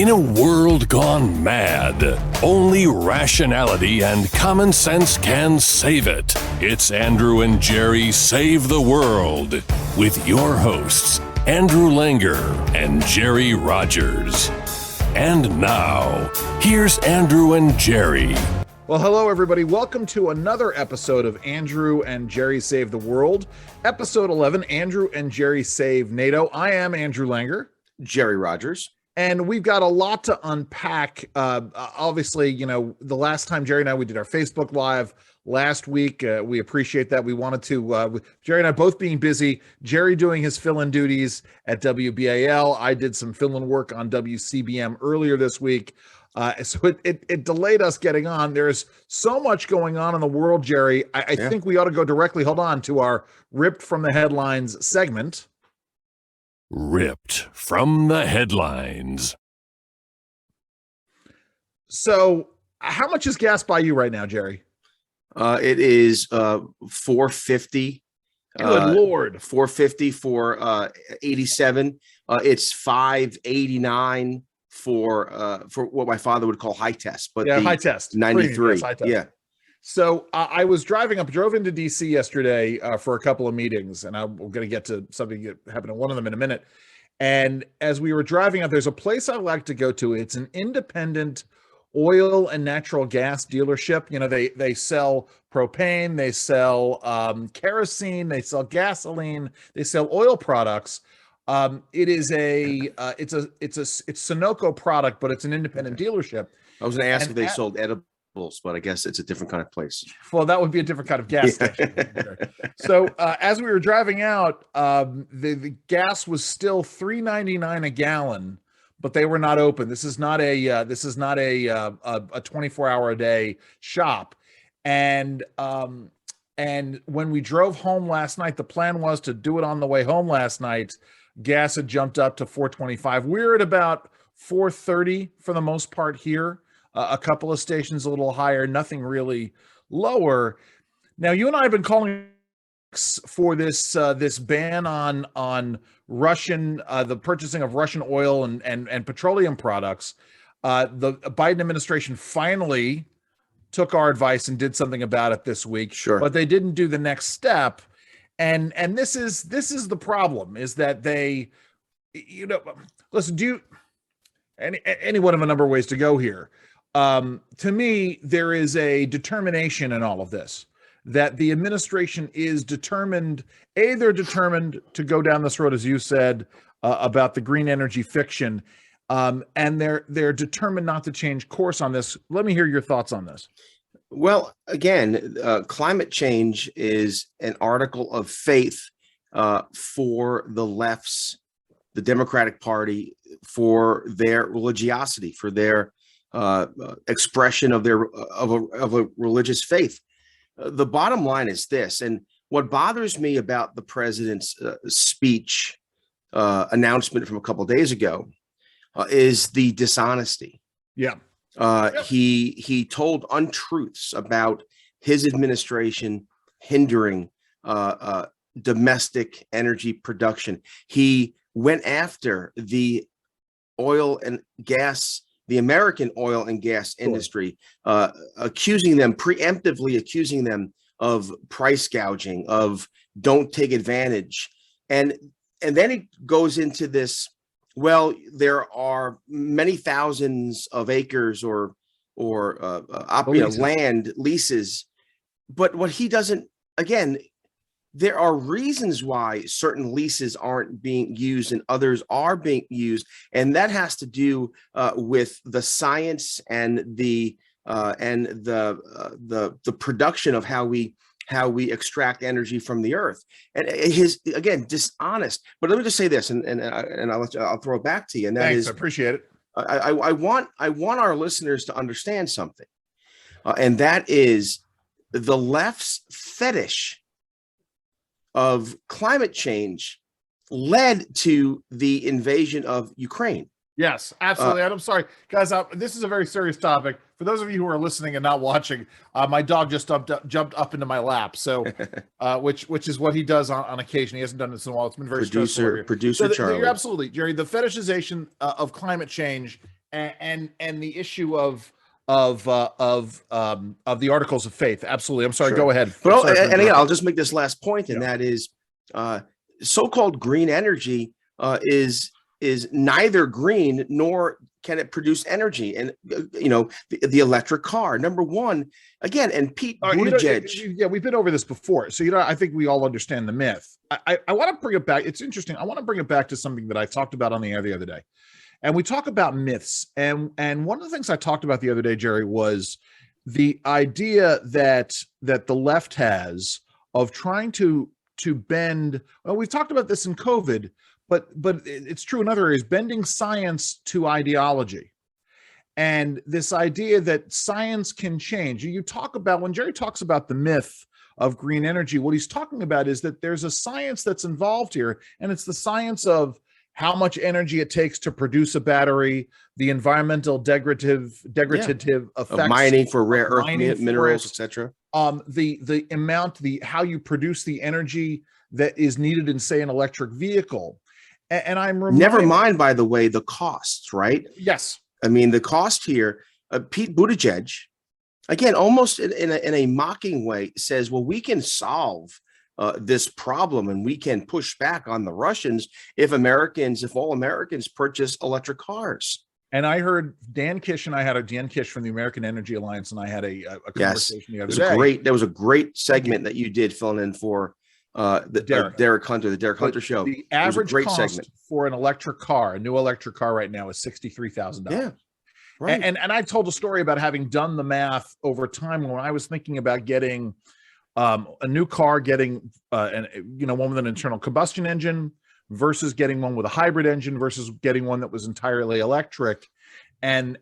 In a world gone mad, only rationality and common sense can save it. It's Andrew and Jerry Save the World with your hosts, Andrew Langer and Jerry Rogers. And now, here's Andrew and Jerry. Well, hello, everybody. Welcome to another episode of Andrew and Jerry Save the World. Episode 11, Andrew and Jerry Save NATO. I am Andrew Langer. Jerry Rogers. And we've got a lot to unpack. Obviously, you know, the last time Jerry and I, we did our Facebook Live last week. We appreciate that. We wanted to, Jerry and I both being busy, Jerry doing his fill-in duties at WBAL. I did some fill-in work on WCBM earlier this week. So it delayed us getting on. There's so much going on in the world, Jerry. I think we ought to go directly, hold on, to our Ripped from the Headlines segment. Ripped from the Headlines. So how much is gas by you right now, Jerry? It is $4.50. Good Lord. $4.50 for 87. It's $5.89 for what my father would call high test, but high test 93. Yes, high test. Yeah. So I was drove into DC yesterday for a couple of meetings, and I'm going to get to something that happened in one of them in a minute. And as we were driving up, there's a place I like to go to. It's an independent oil and natural gas dealership. You know, they sell propane, they sell kerosene, they sell gasoline, they sell oil products. It's Sunoco product, but it's an independent dealership. I was going to ask if they sold edibles, but I guess it's a different kind of place. Well, that would be a different kind of gas station. So as we were driving out, the gas was still $3.99 a gallon, but they were not open. This is not a 24-hour a day shop. And when we drove home last night, the plan was to do it on the way home last night. Gas had jumped up to $4.25. We're at about $4.30 for the most part here. A couple of stations a little higher, nothing really lower. Now, you and I have been calling for this ban on Russian the purchasing of Russian oil and petroleum products. The Biden administration finally took our advice and did something about it this week. Sure, but they didn't do the next step. And this is the problem, is that they, you know, listen, any one of a number of ways to go here. To me, there is a determination in all of this, that the administration is determined. They're determined to go down this road, as you said, about the green energy fiction, and they're determined not to change course on this. Let me hear your thoughts on this. Well, again, climate change is an article of faith for the left's, the Democratic Party, for their religiosity, for their expression of a religious faith. The bottom line is this, and what bothers me about the president's speech announcement from a couple of days ago is the dishonesty. Yeah. He told untruths about his administration hindering domestic energy production. He went after the American oil and gas industry, preemptively accusing them of price gouging, of don't take advantage. And then he goes into this, well, there are many thousands of acres or land leases. But what he doesn't, again, there are reasons why certain leases aren't being used and others are being used, and that has to do with the science and the production of how we extract energy from the earth. And his, again, dishonest. But let me just say this, and I'll throw it back to you. And that Thanks, is, I appreciate it. I want our listeners to understand something, and that is the left's fetish of climate change led to the invasion of Ukraine. Yes, absolutely. And I'm sorry, guys. This is a very serious topic. For those of you who are listening and not watching, my dog just jumped up into my lap. So, which is what he does on occasion. He hasn't done this in a while. It's been very stressful. Producer Charlie. You're absolutely, Jerry. The fetishization of climate change and the issue of the articles of faith. Absolutely. I'm sorry. Sure. Go ahead. Well, Sorry and again, I'll just make this last point, and that is so-called green energy is neither green nor can it produce energy. And the electric car, number one, again, and Pete Buttigieg. Yeah, we've been over this before, so I think we all understand the myth. I want to bring it back. It's interesting. I want to bring it back to something that I talked about on the air the other day. And we talk about myths. And one of the things I talked about the other day, Jerry, was the idea that the left has of trying to bend. Well, we've talked about this in COVID, but it's true in other areas, bending science to ideology. And this idea that science can change. You talk about, when Jerry talks about the myth of green energy, what he's talking about is that there's a science that's involved here, and it's the science of how much energy it takes to produce a battery, the environmental degradative effects of mining for rare earth minerals, etc. The amount, how you produce the energy that is needed in, say, an electric vehicle. And I'm reminded, never mind, by the way, the costs, right? Yes. I mean, the cost here, Pete Buttigieg, again, almost in a mocking way, says, well, we can solve this problem, and we can push back on the Russians if all Americans purchase electric cars. And I heard Dan Kish, and I had Dan Kish from the American Energy Alliance, and I had a conversation the other day. There was a great segment that you did filling in for the Derek Hunter show. The average cost for an electric car, a new electric car right now, is $63,000. Yeah. Right. And I told a story about having done the math over time when I was thinking about getting a new car, getting one with an internal combustion engine versus getting one with a hybrid engine versus getting one that was entirely electric, and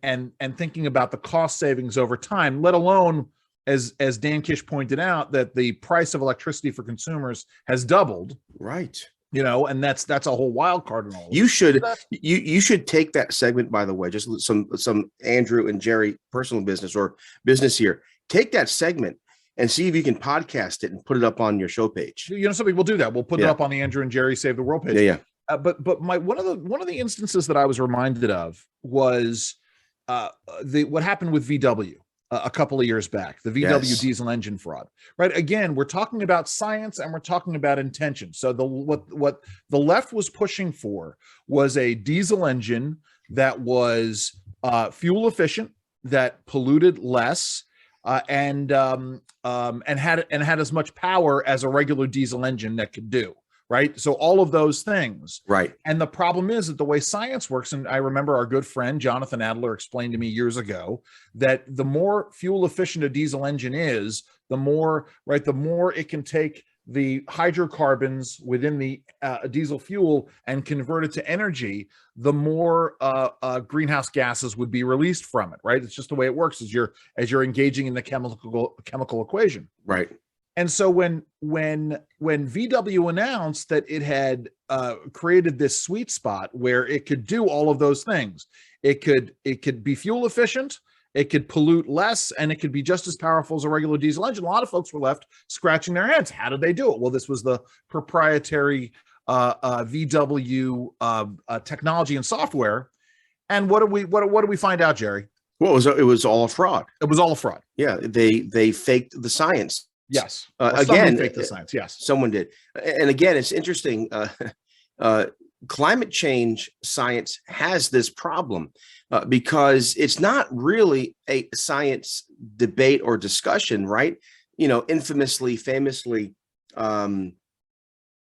thinking about the cost savings over time, let alone, as Dan Kish pointed out, that the price of electricity for consumers has doubled. Right. And that's a whole wild card in all. You should take that segment, by the way, just some Andrew and Jerry personal business or business here. Take that segment and see if you can podcast it and put it up on your show page. Something we'll do that. We'll put it up on the Andrew and Jerry Save the World page. Yeah. But one of the instances that I was reminded of was what happened with VW a couple of years back, the VW diesel engine fraud. Right. Again, we're talking about science and we're talking about intention. So what the left was pushing for was a diesel engine that was fuel efficient, that polluted less, and had as much power as a regular diesel engine that could do. Right. So all of those things. Right. And the problem is that the way science works, and I remember our good friend Jonathan Adler explained to me years ago that the more fuel efficient a diesel engine is, the more it can take the hydrocarbons within the diesel fuel and convert it to energy, the more greenhouse gases would be released from it. Right. It's just the way it works as you're engaging in the chemical equation. Right. And so when VW announced that it had created this sweet spot where it could do all of those things, it could be fuel efficient, it could pollute less, and it could be just as powerful as a regular diesel engine, a lot of folks were left scratching their heads. How did they do it? Well, this was the proprietary VW technology and software. And what did we find out, Jerry? Well, it was all a fraud. It was all a fraud. Yeah, they faked the science. Yes. Again, faked the science. Yes, someone did. And again, it's interesting. Climate change science has this problem because it's not really a science debate or discussion, right? Famously,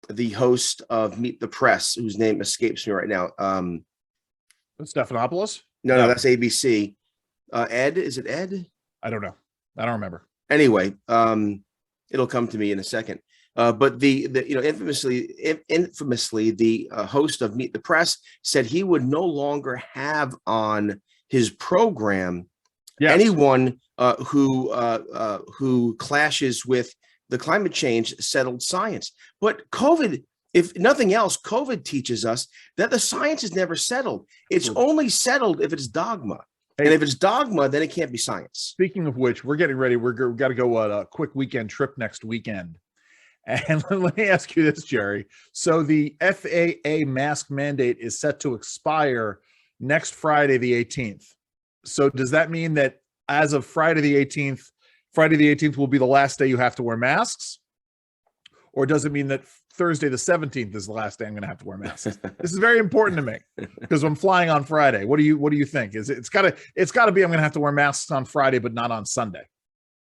the host of Meet the Press, whose name escapes me right now. Stephanopoulos? No, that's ABC. Ed, is it Ed? I don't know. I don't remember. Anyway, it'll come to me in a second. But infamously, the host of Meet the Press said he would no longer have on his program anyone who clashes with the climate change settled science. But COVID, if nothing else, COVID teaches us that the science is never settled. It's only settled if it's dogma. And if it's dogma, then it can't be science. Speaking of which, we're getting ready. We've got to go on a quick weekend trip next weekend. And let me ask you this, Jerry. So the FAA mask mandate is set to expire next Friday, the 18th. So does that mean that as of Friday the 18th will be the last day you have to wear masks? Or does it mean that Thursday the 17th is the last day I'm going to have to wear masks? This is very important to me because I'm flying on Friday. What do you think? It's got to be I'm going to have to wear masks on Friday, but not on Sunday.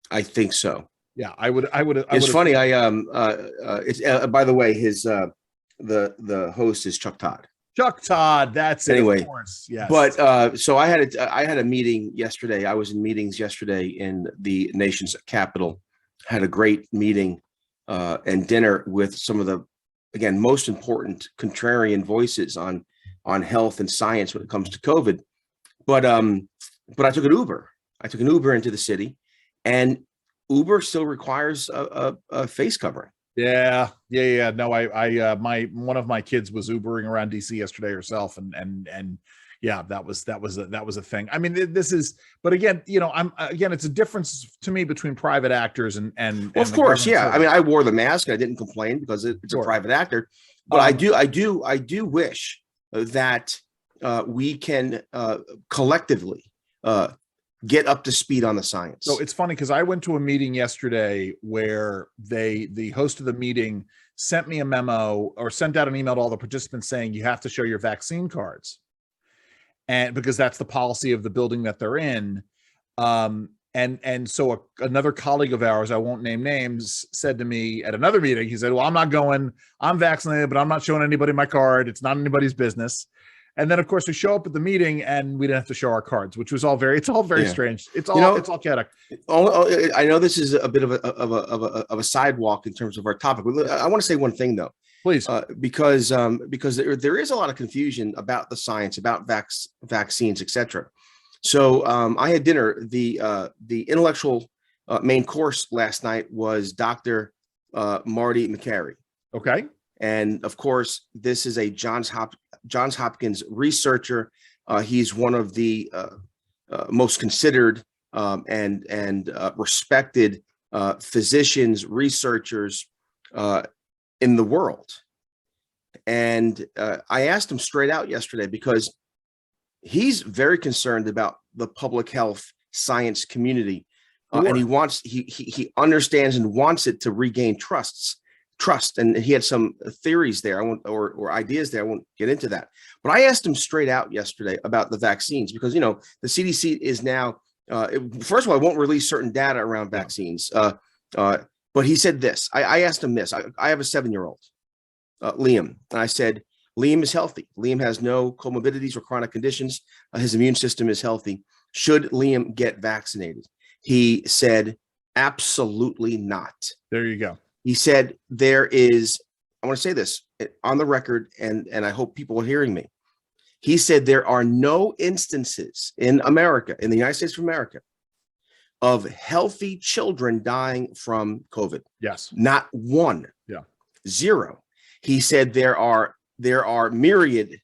I think so. Yeah, I would. It's funny. It's by the way, his the host is Chuck Todd. Chuck Todd. That's anyway. It, of course. Yes. But so I had a meeting yesterday. I was in meetings yesterday in the nation's capital. Had a great meeting and dinner with some of the, again, most important contrarian voices on health and science when it comes to COVID. But I took an Uber. I took an Uber into the city, and Uber still requires a face covering. Yeah. No, one of my kids was Ubering around DC yesterday herself, and yeah, that was a thing. I mean, but again, it's a difference to me between private actors and well, of course, yeah. I mean, I wore the mask and I didn't complain because it's a private actor, but I do wish that we can collectively get up to speed on the science. So it's funny because I went to a meeting yesterday where the host of the meeting sent me a memo or sent out an email to all the participants saying you have to show your vaccine cards, and because that's the policy of the building that they're in. And so another colleague of ours, I won't name names, said to me at another meeting, he said, well, I'm not going, I'm vaccinated, but I'm not showing anybody my card. It's not anybody's business. And then, of course, we show up at the meeting and we didn't have to show our cards, which was all very strange. It's all chaotic. I know this is a bit of a sidewalk in terms of our topic. I want to say one thing though, please, because there is a lot of confusion about the science, about vaccines, etc. So I had dinner. The intellectual main course last night was Dr. Marty McCary. Okay. And of course, this is a Johns Hopkins researcher. He's one of the most considered and respected physicians, researchers in the world. And I asked him straight out yesterday because he's very concerned about the public health science community, and he understands and wants it to regain trust. And he had some theories there or ideas there. I won't get into that, but I asked him straight out yesterday about the vaccines because the CDC is now first of all, I won't release certain data around vaccines, but he said this. I asked him this. I have a 7-year-old, Liam, and I said Liam is healthy. Liam has no comorbidities or chronic conditions. His immune system is healthy. Should Liam get vaccinated? He said absolutely not. There you go. He said there is, I want to say this on the record, and I hope people are hearing me. He said there are no instances in America, in the United States of America, of healthy children dying from COVID. Yes. Not one. Yeah. Zero. He said there are myriad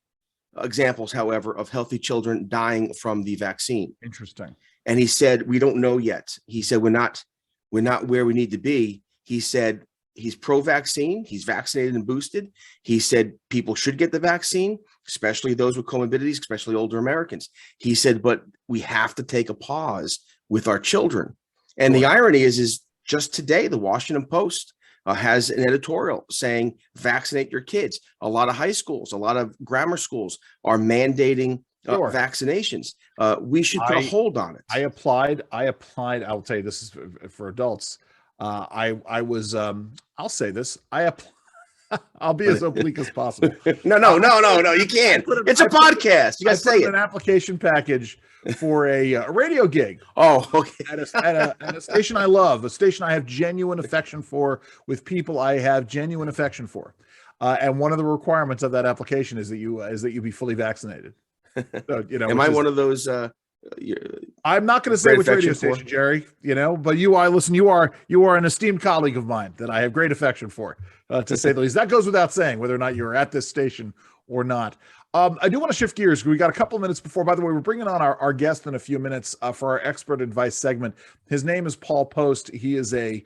examples, however, of healthy children dying from the vaccine. Interesting. And he said, we don't know yet. He said, we're not where we need to be. He said, he's pro-vaccine. He's vaccinated and boosted. He said people should get the vaccine, especially those with comorbidities, especially older Americans. He said, but we have to take a pause with our children. And the irony is just today, the Washington Post has an editorial saying, vaccinate your kids. A lot of high schools, a lot of grammar schools are mandating vaccinations. We should put a hold on it. I applied. I'll tell you, this is for adults. I was, I'll say this. I'll be as oblique as possible. No, you can't. It's a podcast. You got to say it. An application package for a radio gig. Oh, okay. At a station I love, a station I have genuine affection for, with people I have genuine affection for. And one of the requirements of that application is that you be fully vaccinated. So, am I one of those? I'm not going to say which radio station, Jerry, but you are an esteemed colleague of mine that I have great affection for, to say the least. That goes without saying, whether or not you're at this station or not. I do want to shift gears. We got a couple of minutes before. By the way, we're bringing on our guest in a few minutes for our expert advice segment. His name is Paul Proast. He is a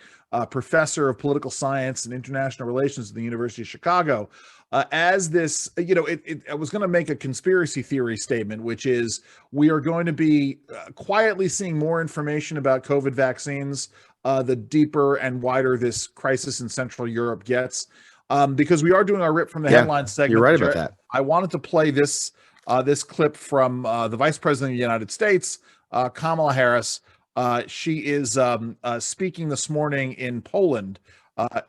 professor of political science and international relations at the University of Chicago. As this, I was going to make a conspiracy theory statement, which is we are going to be quietly seeing more information about COVID vaccines the deeper and wider this crisis in Central Europe gets. Because we are doing our rip from the headlines segment. You're right about that. I wanted to play this clip from the Vice President of the United States, Kamala Harris. She is speaking this morning in Poland,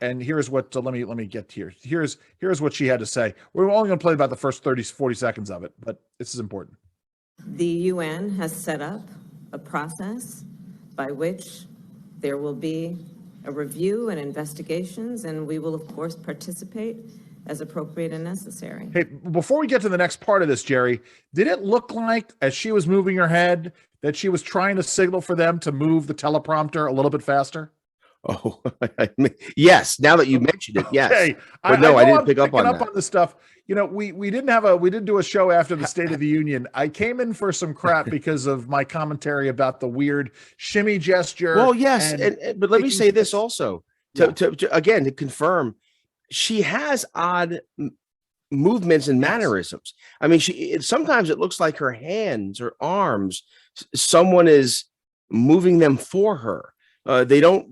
and here's what. Let me get here. Here's what she had to say. We're only going to play about the first 40 seconds of it, but this is important. The UN has set up a process by which there will be a review and investigations, and we will, of course, participate as appropriate and necessary. Hey, before we get to the next part of this, Jerry, did it look like, as she was moving her head, that she was trying to signal for them to move the teleprompter a little bit faster? Oh, yes. Now that you mentioned it, yes. Okay. But no, I didn't pick up on that. On this stuff. We didn't do a show after the State of the Union. I came in for some crap because of my commentary about the weird shimmy gesture. Well, yes, but let me say this also to confirm, she has odd movements and mannerisms. I mean, sometimes it looks like her hands or arms, someone is moving them for her. The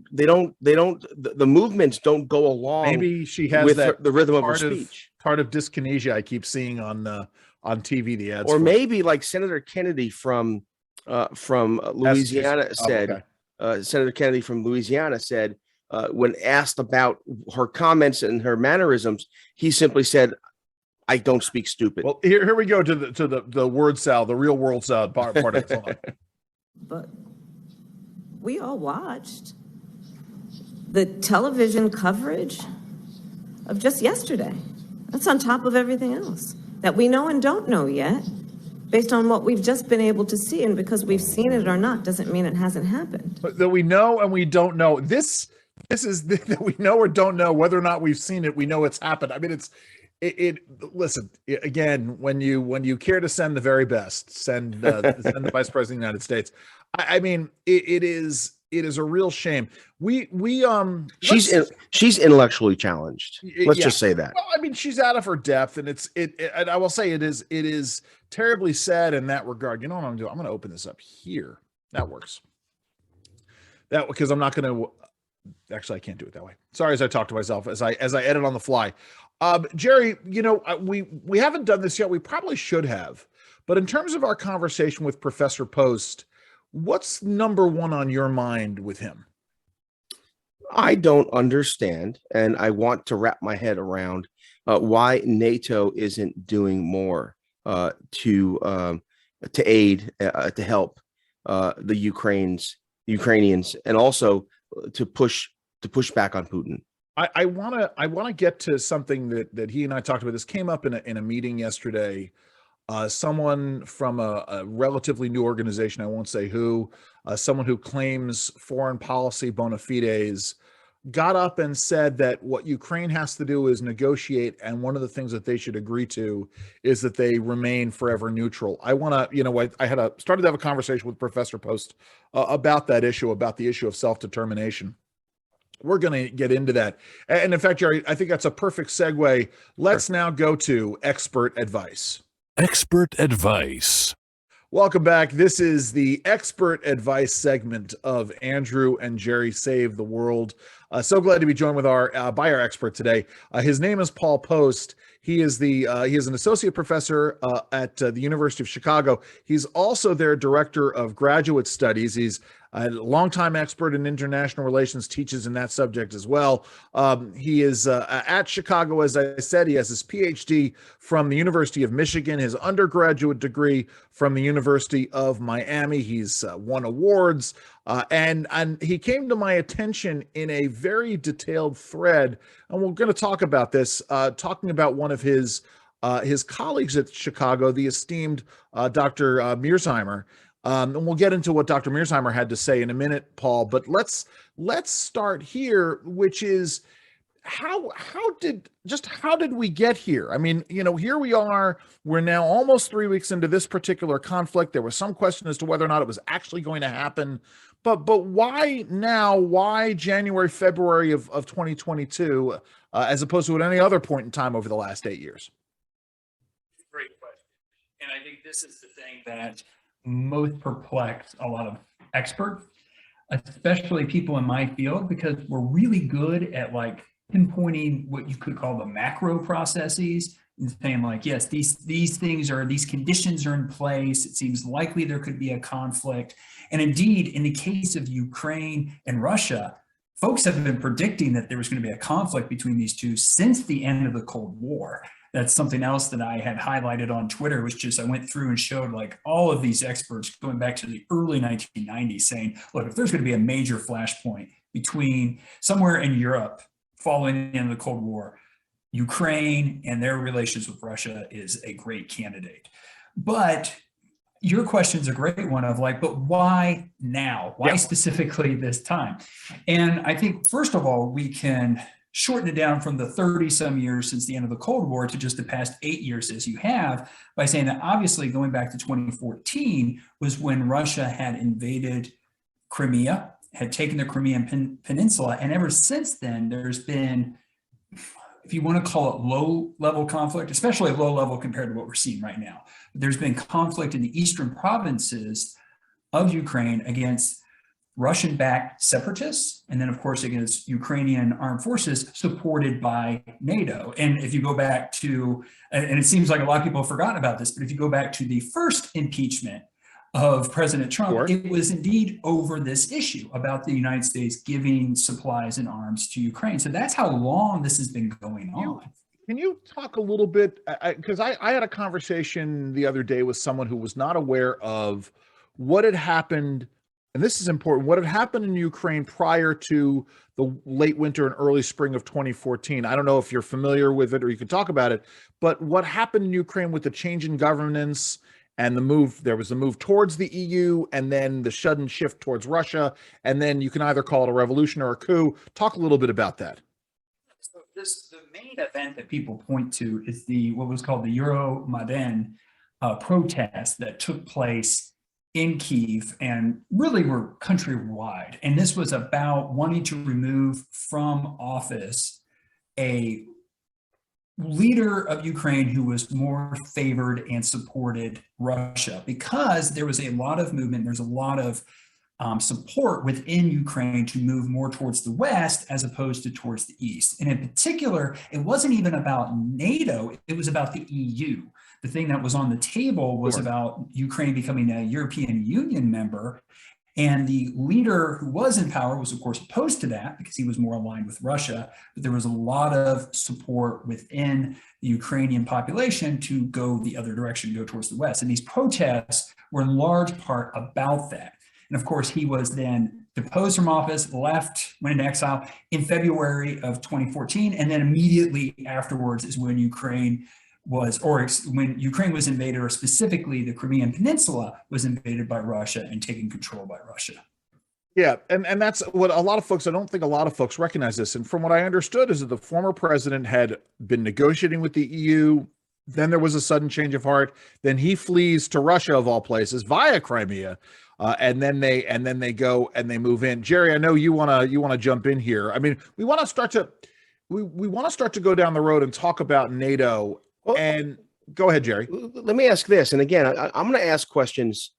movements don't go along. Maybe she has with the rhythm of her speech. Part of dyskinesia I keep seeing on TV, the ads. Or maybe like Senator Kennedy from Louisiana said. Senator Kennedy from Louisiana said when asked about her comments and her mannerisms, he simply said, "I don't speak stupid." Well, here we go to the word salad, the real world salad part of it. But we all watched the television coverage of just yesterday. That's on top of everything else that we know and don't know yet, based on what we've just been able to see. And because we've seen it or not doesn't mean it hasn't happened. But that we know and we don't know. This is that we know or don't know whether or not we've seen it. We know it's happened. I mean, listen, again, when you care to send the very best, send the Vice President of the United States. I mean, it is a real shame. She's intellectually challenged. Let's just say that. Well, I mean, she's out of her depth, and and I will say it is terribly sad in that regard. You know what I'm doing? I'm going to open this up here. That works. That because I'm not going to. Actually, I can't do it that way. Sorry, as I talk to myself as I edit on the fly. Jerry, we haven't done this yet. We probably should have. But in terms of our conversation with Professor Proast, what's number one on your mind with him? I don't understand, and I want to wrap my head around why NATO isn't doing more to aid, to help the Ukrainians, and also to push back on Putin. I want to get to something that he and I talked about. This came up in a meeting yesterday. Someone from a relatively new organization, I won't say who, someone who claims foreign policy bona fides, got up and said that what Ukraine has to do is negotiate, and one of the things that they should agree to is that they remain forever neutral. I want to, I started to have a conversation with Professor Proast about that issue, about the issue of self-determination. We're going to get into that. And in fact, Jerry, I think that's a perfect segue. Let's now go to expert advice. Expert advice. Welcome back. This is the expert advice segment of Andrew and Jerry Save the World. So glad to be joined with by our expert today. His name is Paul Proast. He is an associate professor at the University of Chicago. He's also their director of graduate studies. He's a longtime expert in international relations, teaches in that subject as well. He is at Chicago, as I said. He has his PhD from the University of Michigan, his undergraduate degree from the University of Miami. He's won awards, and he came to my attention in a very detailed thread, and we're going to talk about this, talking about one of his colleagues at Chicago, the esteemed Dr. Mearshimer. And we'll get into what Dr. Mearshimer had to say in a minute, Paul. But let's start here, which is, how did we get here? I mean, here we are. We're now almost 3 weeks into this particular conflict. There was some question as to whether or not it was actually going to happen, but why now? Why January, February of 2022, as opposed to at any other point in time over the last 8 years? Great question, and I think this is the thing that most perplex a lot of experts, especially people in my field, because we're really good at like pinpointing what you could call the macro processes and saying like, yes, these conditions are in place. It seems likely there could be a conflict. And indeed, in the case of Ukraine and Russia, folks have been predicting that there was going to be a conflict between these two since the end of the Cold War. That's something else that I had highlighted on Twitter, was just I went through and showed like all of these experts going back to the early 1990s saying, look, if there's going to be a major flashpoint between somewhere in Europe following the end of the Cold War, Ukraine and their relations with Russia is a great candidate. But your question's a great one of like, but why now? Why specifically this time? And I think, first of all, we can shorten it down from the 30 some years since the end of the Cold War to just the past 8 years as you have, by saying that obviously going back to 2014 was when Russia had invaded Crimea, had taken the Crimean Peninsula. And ever since then, there's been, if you want to call it low level conflict, especially low level compared to what we're seeing right now, there's been conflict in the eastern provinces of Ukraine against Russian-backed separatists, and then of course against Ukrainian armed forces supported by NATO. And if you go back to, and it seems like a lot of people have forgotten about this, but if you go back to the first impeachment of President Trump, it was indeed over this issue about the United States giving supplies and arms to Ukraine. So that's how long this has been going on. Can you talk a little bit, because I had a conversation the other day with someone who was not aware of what had happened, and this is important, what had happened in Ukraine prior to the late winter and early spring of 2014. I don't know if you're familiar with it or you can talk about it, but what happened in Ukraine with the change in governance and the move, there was a move towards the EU and then the sudden shift towards Russia. And then you can either call it a revolution or a coup. Talk a little bit about that. So the main event that people point to is what was called the Euromaidan protest that took place in Kyiv and really were countrywide. And this was about wanting to remove from office a leader of Ukraine who was more favored and supported Russia, because there was a lot of movement, there's a lot of support within Ukraine to move more towards the West as opposed to towards the East. And in particular, it wasn't even about NATO, it was about the EU. The thing that was on the table was about Ukraine becoming a European Union member. And the leader who was in power was, of course, opposed to that because he was more aligned with Russia. But there was a lot of support within the Ukrainian population to go the other direction, go towards the West. And these protests were in large part about that. And of course, he was then deposed from office, left, went into exile in February of 2014. And then immediately afterwards is when Ukraine was invaded, or specifically the Crimean Peninsula was invaded by Russia and taken control by Russia. Yeah, and that's what a lot of folks, I don't think a lot of folks recognize this. And from what I understood is that the former president had been negotiating with the EU. Then there was a sudden change of heart. Then he flees to Russia, of all places, via Crimea. And then they go and they move in. Jerry, I know you want to jump in here. I mean, we want to start to go down the road and talk about NATO. Well, and go ahead, Jerry. Let me ask this. And again, I'm going to ask questions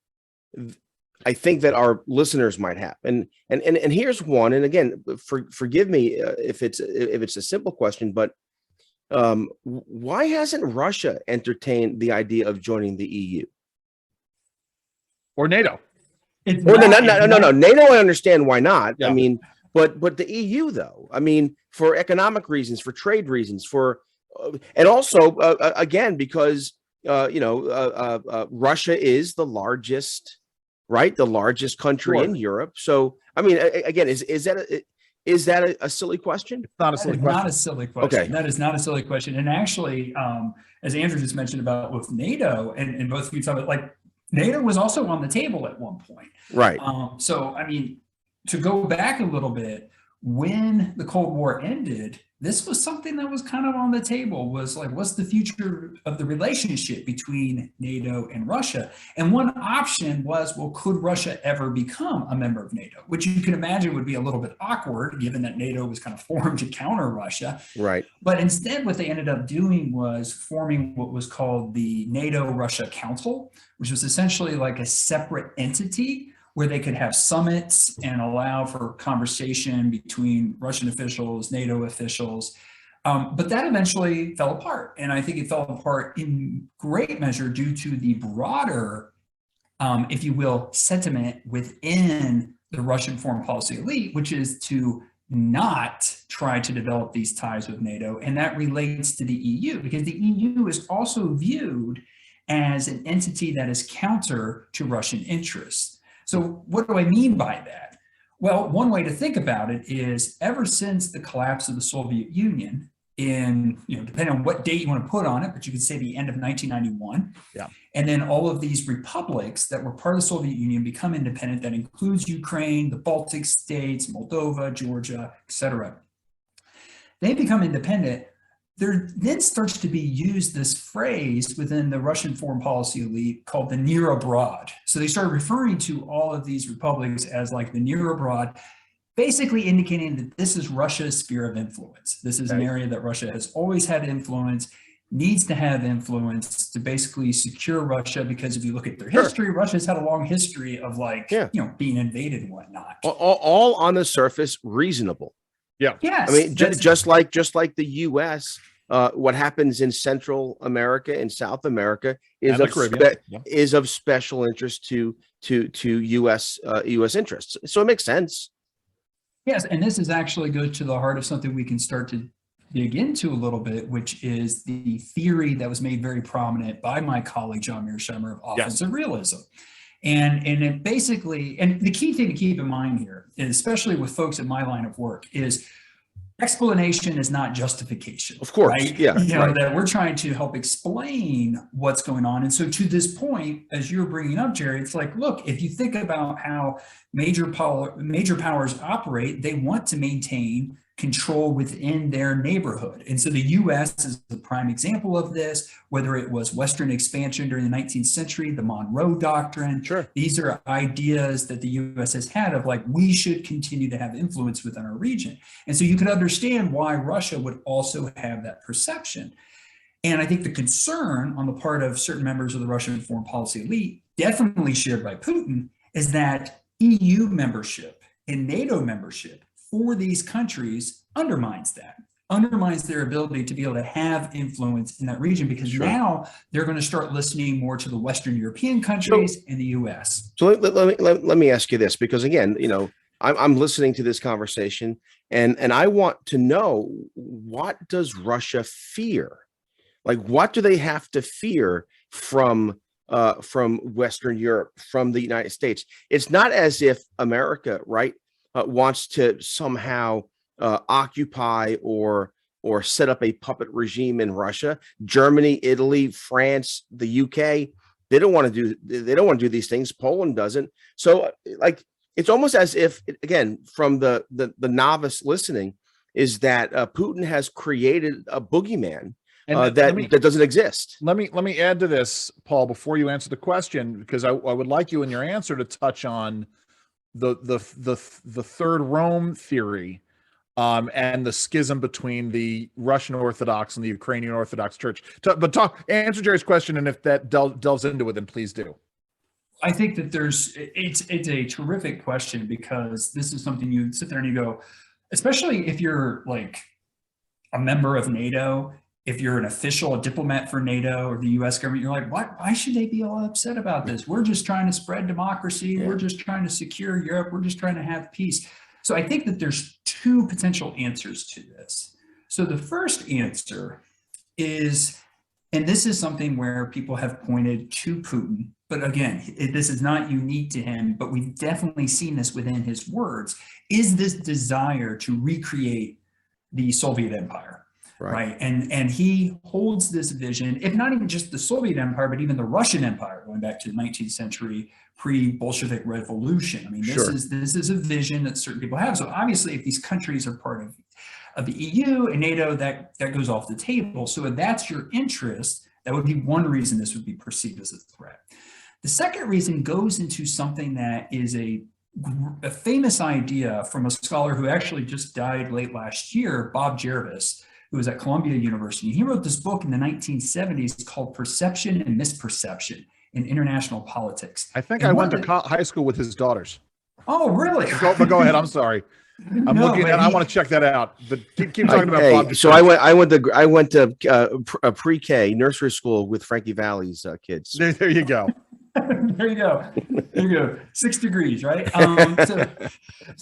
I think that our listeners might have. And here's one. And again, forgive me if it's a simple question, but why hasn't Russia entertained the idea of joining the EU or NATO? No. NATO, I understand why not. Yeah. I mean, but the EU though. I mean, for economic reasons, for trade reasons, and also, again, because, Russia is the largest, right? The largest country in Europe. So, I mean, again, is that a silly question? It's not a silly question. Not a silly question. Okay. That is not a silly question. And actually, as Andrew just mentioned about with NATO, and both of you talk about, like, NATO was also on the table at one point. Right. So, I mean, to go back a little bit, when the Cold War ended, this was something that was kind of on the table, was like, what's the future of the relationship between NATO and Russia? And one option was, well, could Russia ever become a member of NATO? Which you can imagine would be a little bit awkward, given that NATO was kind of formed to counter Russia. Right. But instead, what they ended up doing was forming what was called the NATO-Russia Council, which was essentially like a separate entity where they could have summits and allow for conversation between Russian officials, NATO officials. But that eventually fell apart. And I think it fell apart in great measure due to the broader, if you will, sentiment within the Russian foreign policy elite, which is to not try to develop these ties with NATO. And that relates to the EU, because the EU is also viewed as an entity that is counter to Russian interests. So what do I mean by that? Well, one way to think about it is, ever since the collapse of the Soviet Union in, depending on what date you want to put on it, but you could say the end of 1991. Yeah. And then all of these republics that were part of the Soviet Union become independent. That includes Ukraine, the Baltic states, Moldova, Georgia, etc. They become independent. There then starts to be used this phrase within the Russian foreign policy elite called the near abroad. So they started referring to all of these republics as like the near abroad, basically indicating that this is Russia's sphere of influence. This is an area that Russia has always had influence, needs to have influence to basically secure Russia, because if you look at their history, Russia's had a long history of being invaded and whatnot. All on the surface reasonable. Yeah. Yes. I mean, just like the U.S., what happens in Central America and South America is of special interest to U.S. interests. So it makes sense. Yes, and this is actually goes to the heart of something we can start to dig into a little bit, which is the theory that was made very prominent by my colleague John Mearshimer of offensive realism. And it basically, and the key thing to keep in mind here, and especially with folks in my line of work, is explanation is not justification. Of course, right? yeah. That we're trying to help explain what's going on. And so to this point, as you're bringing up, Jerry, it's like, look, if you think about how major powers operate, they want to maintain control within their neighborhood. And so the U.S. is a prime example of this, whether it was Western expansion during the 19th century, the Monroe Doctrine. Sure. These are ideas that the U.S. has had of like, we should continue to have influence within our region. And so you can understand why Russia would also have that perception. And I think the concern on the part of certain members of the Russian foreign policy elite, definitely shared by Putin, is that EU membership and NATO membership for these countries undermines their ability to be able to have influence in that region, because now they're going to start listening more to the Western European countries and the U.S. So let me ask you this, because again, I'm listening to this conversation and I want to know, what does Russia fear? Like, what do they have to fear from Western Europe, from the United States? It's not as if America, wants to somehow occupy or set up a puppet regime in Russia. Germany, Italy, France, the UK, they don't want to do these things. Poland doesn't. So it's almost as if, again, from the novice listening, is that Putin has created a boogeyman that doesn't exist. Let me add to this, Paul, before you answer the question, because I would like you in your answer to touch on the Third Rome theory, and the schism between the Russian Orthodox and the Ukrainian Orthodox Church. Answer Jerry's question, and if that delves into it, then please do. I think that it's a terrific question, because this is something you sit there and you go, especially if you're like a member of NATO, if you're an official, a diplomat for NATO or the U.S. government, you're like, why should they be all upset about this? We're just trying to spread democracy. Yeah. We're just trying to secure Europe. We're just trying to have peace. So I think that there's two potential answers to this. So the first answer is, and this is something where people have pointed to Putin, but again, this is not unique to him, but we've definitely seen this within his words, is this desire to recreate the Soviet Empire. right? And he holds this vision, if not even just the Soviet Empire, but even the Russian Empire, going back to the 19th century pre-Bolshevik Revolution. I mean, this is a vision that certain people have. So obviously, if these countries are part of the EU and NATO, that goes off the table. So if that's your interest, that would be one reason this would be perceived as a threat. The second reason goes into something that is a famous idea from a scholar who actually just died late last year, Bob Jervis, who was at Columbia University. He wrote this book in the 1970s called Perception and Misperception in International Politics. I think I went to high school with his daughters. Oh, really? But go ahead. I'm sorry. I'm looking at. I want to check that out. But keep talking about Bob. So I went to a pre-K nursery school with Frankie Valli's kids. There you go. There you go. 6 degrees, right?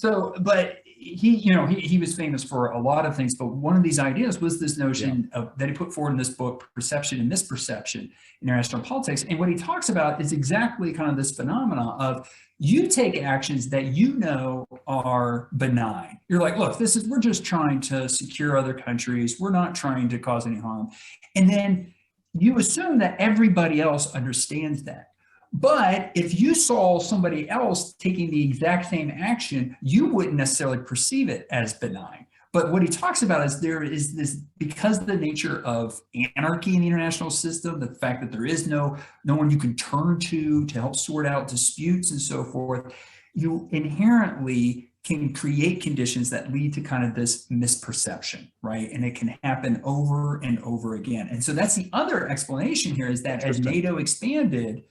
But he was famous for a lot of things, but one of these ideas was this notion that he put forward in this book, Perception and Misperception, International Politics. And what he talks about is exactly kind of this phenomena of you take actions that you know are benign. You're like, look, we're just trying to secure other countries. We're not trying to cause any harm. And then you assume that everybody else understands that. But if you saw somebody else taking the exact same action, you wouldn't necessarily perceive it as benign. But what he talks about is there is this, because of the nature of anarchy in the international system, the fact that there is no one you can turn to help sort out disputes and so forth, you inherently can create conditions that lead to kind of this misperception, right? And it can happen over and over again. And so that's the other explanation here, is that as NATO expanded,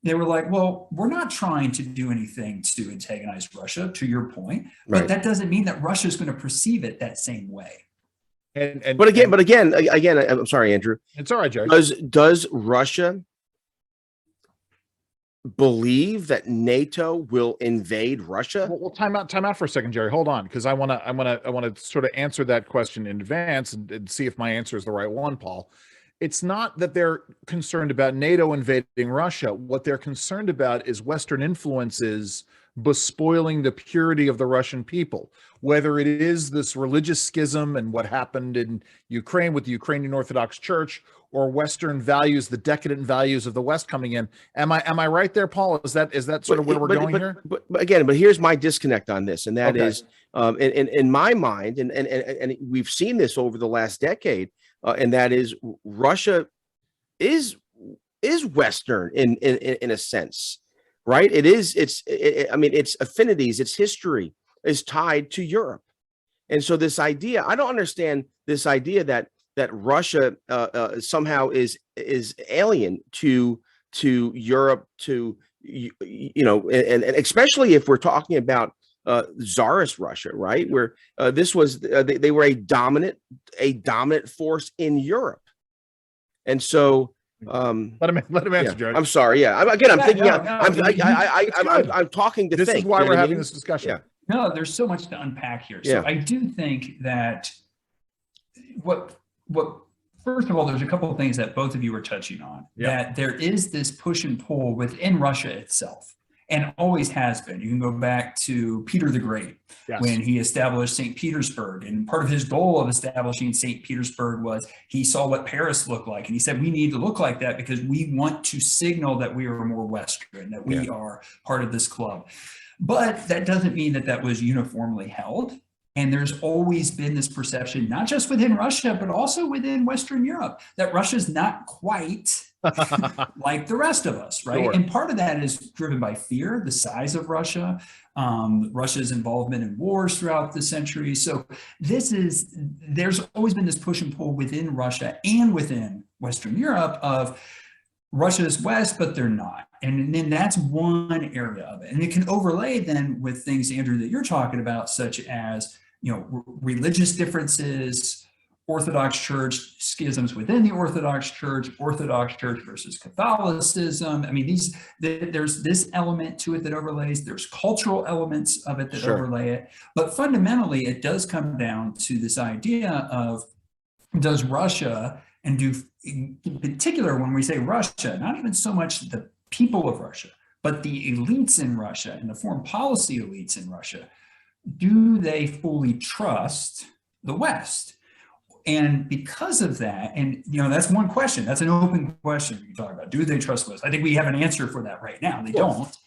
they were like, well, we're not trying to do anything to antagonize Russia, to your point, but that doesn't mean that Russia is going to perceive it that same way. But again, I'm sorry, Andrew. It's all right, Jerry. Does Russia believe that NATO will invade Russia? Well, time out for a second, Jerry. Hold on, because I want to sort of answer that question in advance and see if my answer is the right one, Paul. It's not that they're concerned about NATO invading Russia. What they're concerned about is Western influences bespoiling the purity of the Russian people, whether it is this religious schism and what happened in Ukraine with the Ukrainian Orthodox Church, or Western values, the decadent values of the West coming in. Am I right there, Paul? Is that sort of where we're going here? But here's my disconnect on this, and that is, in my mind, and we've seen this over the last decade. And that is, Russia is Western in a sense, right? Its affinities, its history is tied to Europe, and so this idea, I don't understand this idea that Russia somehow is alien to Europe, and especially if we're talking about Tsarist Russia, right? Where this was, they were a dominant force in Europe, and so let him answer, Jerry. I'm sorry. I'm talking to this think. Is why we're having this discussion. Yeah. No, there's so much to unpack here. So I do think that what first of all, there's a couple of things that both of you were touching on. That there is this push and pull within Russia itself. And always has been. You can go back to Peter the Great, when he established St. Petersburg. And part of his goal of establishing St. Petersburg was he saw what Paris looked like. And he said, we need to look like that because we want to signal that we are more Western, that we are part of this club. But that doesn't mean that that was uniformly held. And there's always been this perception, not just within Russia, but also within Western Europe, that Russia's not quite like the rest of us, right? Sure. And part of that is driven by fear, the size of Russia, Russia's involvement in wars throughout the century. So there's always been this push and pull within Russia and within Western Europe of Russia's West, but they're not. And then that's one area of it. And it can overlay then with things, Andrew, that you're talking about, such as, religious differences, Orthodox Church schisms within the Orthodox Church versus Catholicism. I mean, there's this element to it that overlays. There's cultural elements of it that overlay it. But fundamentally, it does come down to this idea of, does Russia, and in particular, when we say Russia, not even so much the people of Russia, but the elites in Russia and the foreign policy elites in Russia, do they fully trust the West? And because of that, and that's one question, that's an open question we can talk about. Do they trust West? I think we have an answer for that right now. They don't.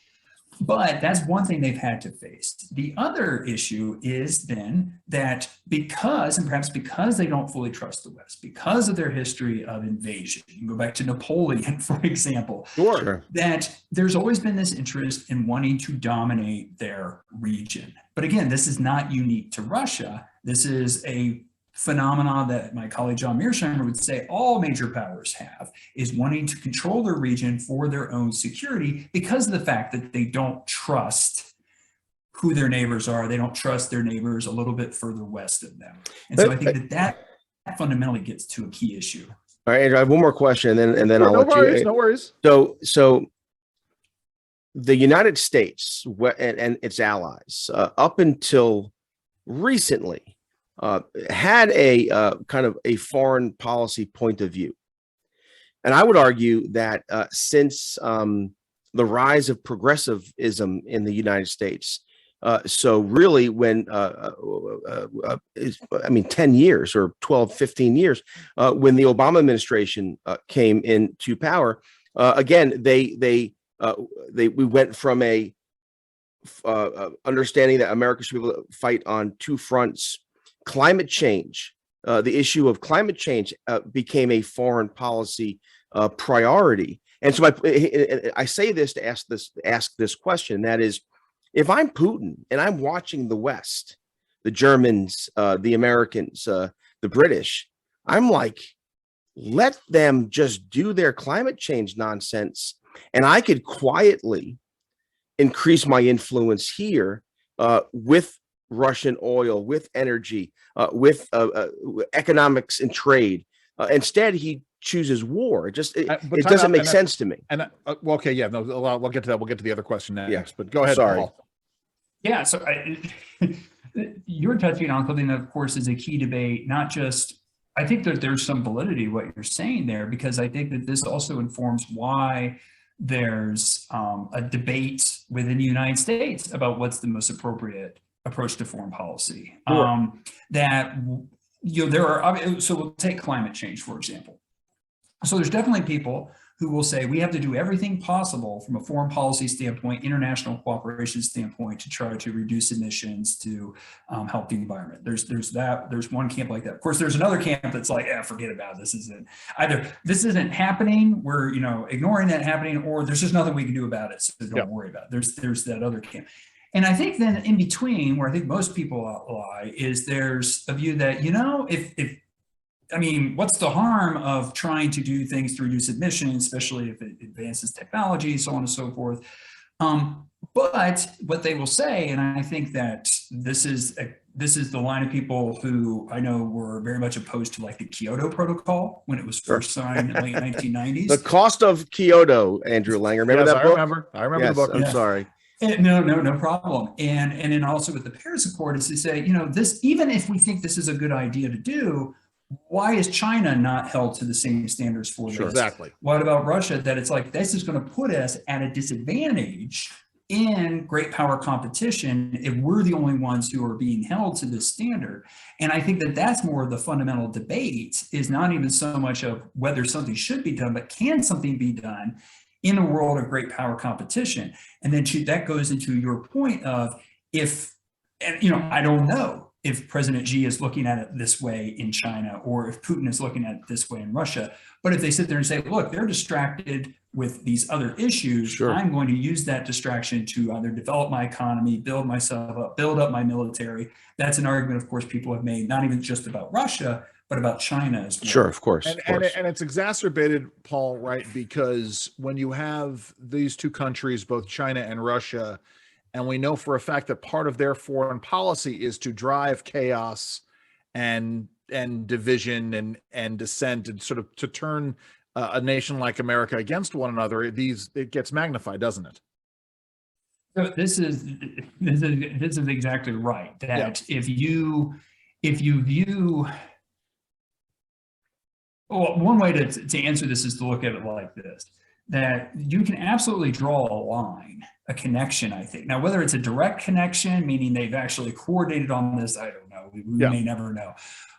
But that's one thing they've had to face. The other issue is then that because, and perhaps because they don't fully trust the West, because of their history of invasion, you can go back to Napoleon, for example, Sure. that there's always been this interest in wanting to dominate their region. But again, this is not unique to Russia. This is a phenomenon that my colleague John Mearshimer would say all major powers have, is wanting to control their region for their own security because of the fact that they don't trust who their neighbors are. They don't trust their neighbors a little bit further west of them. And so I think that fundamentally gets to a key issue. All right, Andrew, I have one more question, and then I'll let you. No worries. So the United States and its allies, up until recently, had a kind of a foreign policy point of view. And I would argue that since the rise of progressivism in the United States, so really when, 10 years or 12, 15 years, when the Obama administration came into power, again, we went from a understanding that America should be able to fight on two fronts. Climate change, the issue of climate change became a foreign policy priority. And so I say this to ask this question, that is, if I'm Putin and I'm watching the West, the Germans, the Americans, the British, I'm like, let them just do their climate change nonsense, and I could quietly increase my influence here with Russian oil, with energy, with economics and trade. Instead, he chooses war. It doesn't make sense to me. And we'll get to that. We'll get to the other question next. Yeah. But go ahead, Sorry. Paul. Yeah. So you're touching on something that, of course, is a key debate. Not just, I think that there's some validity to what you're saying there, because I think that this also informs why there's a debate within the United States about what's the most appropriate approach to foreign policy. Sure. There are, so we'll take climate change, for example. So there's definitely people who will say we have to do everything possible from a foreign policy standpoint, international cooperation standpoint, to try to reduce emissions, to help the environment. There's one camp like that. Of course, there's another camp that's like, forget about it. This isn't happening, we're ignoring that happening, or there's just nothing we can do about it, so don't worry about it. There's that other camp. And I think then in between, where I think most people lie, is there's a view that, what's the harm of trying to do things to reduce emissions, especially if it advances technology, so on and so forth. But what they will say, and I think that this is the line of people who I know were very much opposed to, like, the Kyoto Protocol when it was first signed in the late 1990s. The cost of Kyoto, Andrew Langer. Remember that book? I remember the book. I'm sorry. No problem. And then also with the Paris Accord is to say, this, even if we think this is a good idea to do, why is China not held to the same standards for this? Sure, exactly. What about Russia? That it's like, this is going to put us at a disadvantage in great power competition if we're the only ones who are being held to this standard. And I think that that's more of the fundamental debate, is not even so much of whether something should be done, but can something be done in a world of great power competition. And then that goes into your point of I don't know if President Xi is looking at it this way in China, or if Putin is looking at it this way in Russia. But if they sit there and say, look, they're distracted with these other issues, sure, I'm going to use that distraction to either develop my economy, build myself up, build up my military. That's an argument, of course, people have made, not even just about Russia, but about China as well. Sure, of course. And it's exacerbated, Paul, right? Because when you have these two countries, both China and Russia, and we know for a fact that part of their foreign policy is to drive chaos and division and dissent, and sort of to turn a nation like America against one another, it gets magnified, doesn't it? So this is exactly right. That if you view, well, one way to answer this is to look at it like this, that you can absolutely draw a line a connection, I think. Now, whether it's a direct connection, meaning they've actually coordinated on this, I don't know. We may never know.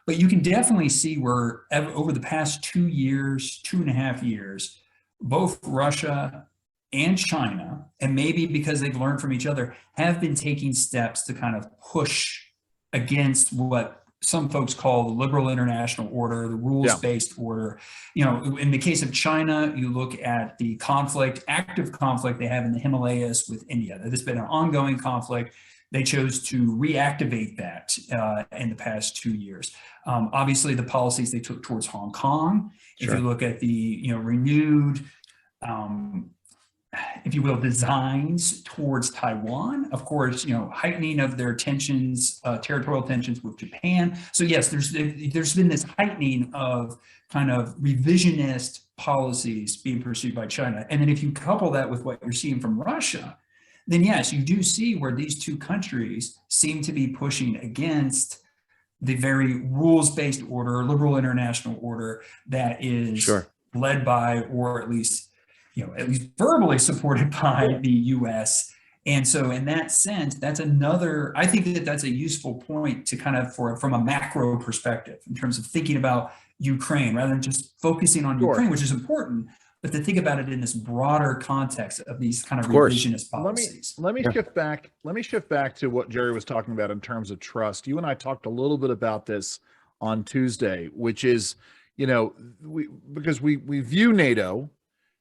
But you can definitely see where over the past 2 years, 2.5 years, both Russia and China, and maybe because they've learned from each other, have been taking steps to kind of push against what some folks call the liberal international order, the rules-based order. You know, in the case of China, you look at the conflict, active conflict they have in the Himalayas with India. There's been an ongoing conflict. They chose to reactivate that in the past 2 years. Obviously, the policies they took towards Hong Kong, if you look at the renewed, if you will, designs towards Taiwan, of course, heightening of their tensions, territorial tensions with Japan. So yes, there's been this heightening of kind of revisionist policies being pursued by China. And then if you couple that with what you're seeing from Russia, then yes, you do see where these two countries seem to be pushing against the very rules-based order, liberal international order that is led by, or at least verbally supported by the U.S. And so in that sense, that's another, I think that's a useful point to kind of, from a macro perspective, in terms of thinking about Ukraine, rather than just focusing on Ukraine, which is important, but to think about it in this broader context of these kind of revisionist policies. Let me shift back. Let me shift back to what Jerry was talking about in terms of trust. You and I talked a little bit about this on Tuesday, which is, because we view NATO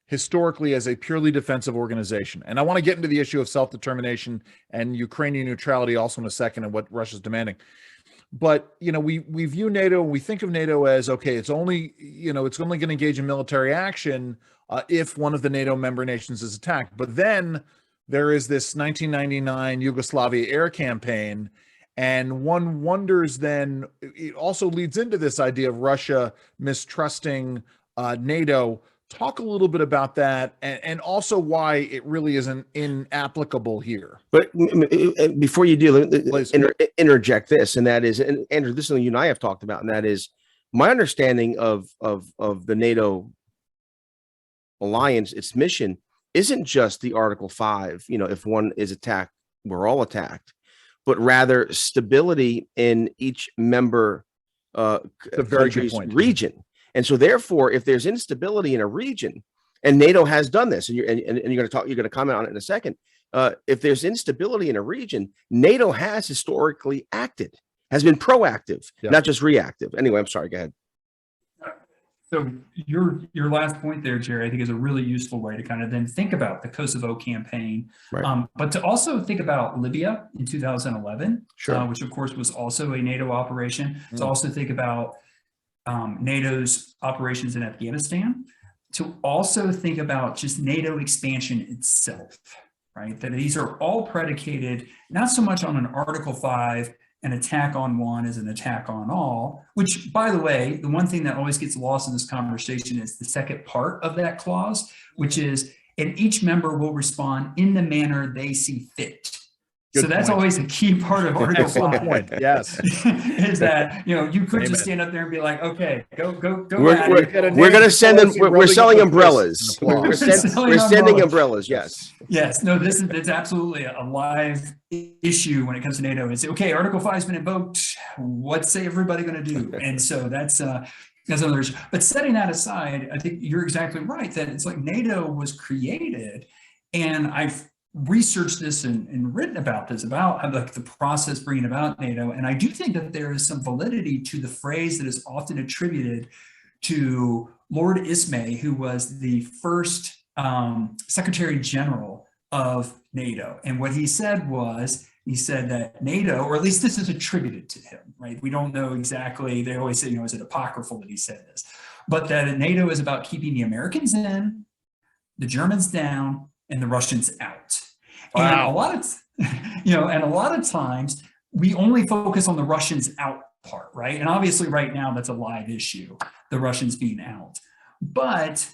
historically as a purely defensive organization. And I want to get into the issue of self-determination and Ukrainian neutrality also in a second, and what Russia's demanding. But, we view NATO, and we think of NATO as, okay, it's only going to engage in military action if one of the NATO member nations is attacked. But then there is this 1999 Yugoslavia air campaign, and one wonders then, it also leads into this idea of Russia mistrusting NATO. Talk a little bit about that, and also why it really isn't inapplicable here. But before you do, let's interject this, and that is, and Andrew, this is something you and I have talked about, and that is my understanding of the NATO alliance. Its mission isn't just the Article 5. If one is attacked, we're all attacked, but rather stability in each member country's region. And so, therefore, if there's instability in a region, and NATO has done this, and you're going to comment on it in a second. If there's instability in a region, NATO has historically acted, has been proactive, not just reactive. Anyway, I'm sorry. Go ahead. So your last point there, Jerry, I think is a really useful way to kind of then think about the Kosovo campaign, but to also think about Libya in 2011, which of course was also a NATO operation. To also think about NATO's operations in Afghanistan, to also think about just NATO expansion itself, right? That these are all predicated not so much on an Article 5, an attack on one is an attack on all, which, by the way, the one thing that always gets lost in this conversation is the second part of that clause, which is, and each member will respond in the manner they see fit. Good so that's point. Always a key part of Article 5. Point. Yes, is that you could just stand up there and be like, okay, go. We're going to send them. We're selling umbrellas. We're sending umbrellas. Yes. Yes. No. It's absolutely a live issue when it comes to NATO. It's okay. Article 5 has been invoked. What's everybody going to do? And so that's another issue. But setting that aside, I think you're exactly right that it's like NATO was created, and I've researched this and written about this, about how the process bringing about NATO. And I do think that there is some validity to the phrase that is often attributed to Lord Ismay, who was the first Secretary General of NATO. And what he said was, he said that NATO, or at least this is attributed to him, right? We don't know exactly. They always say, is it apocryphal that he said this? But that NATO is about keeping the Americans in, the Germans down, and the Russians out. Wow. And a lot of times we only focus on the Russians out part, right? And obviously right now that's a live issue, the Russians being out. But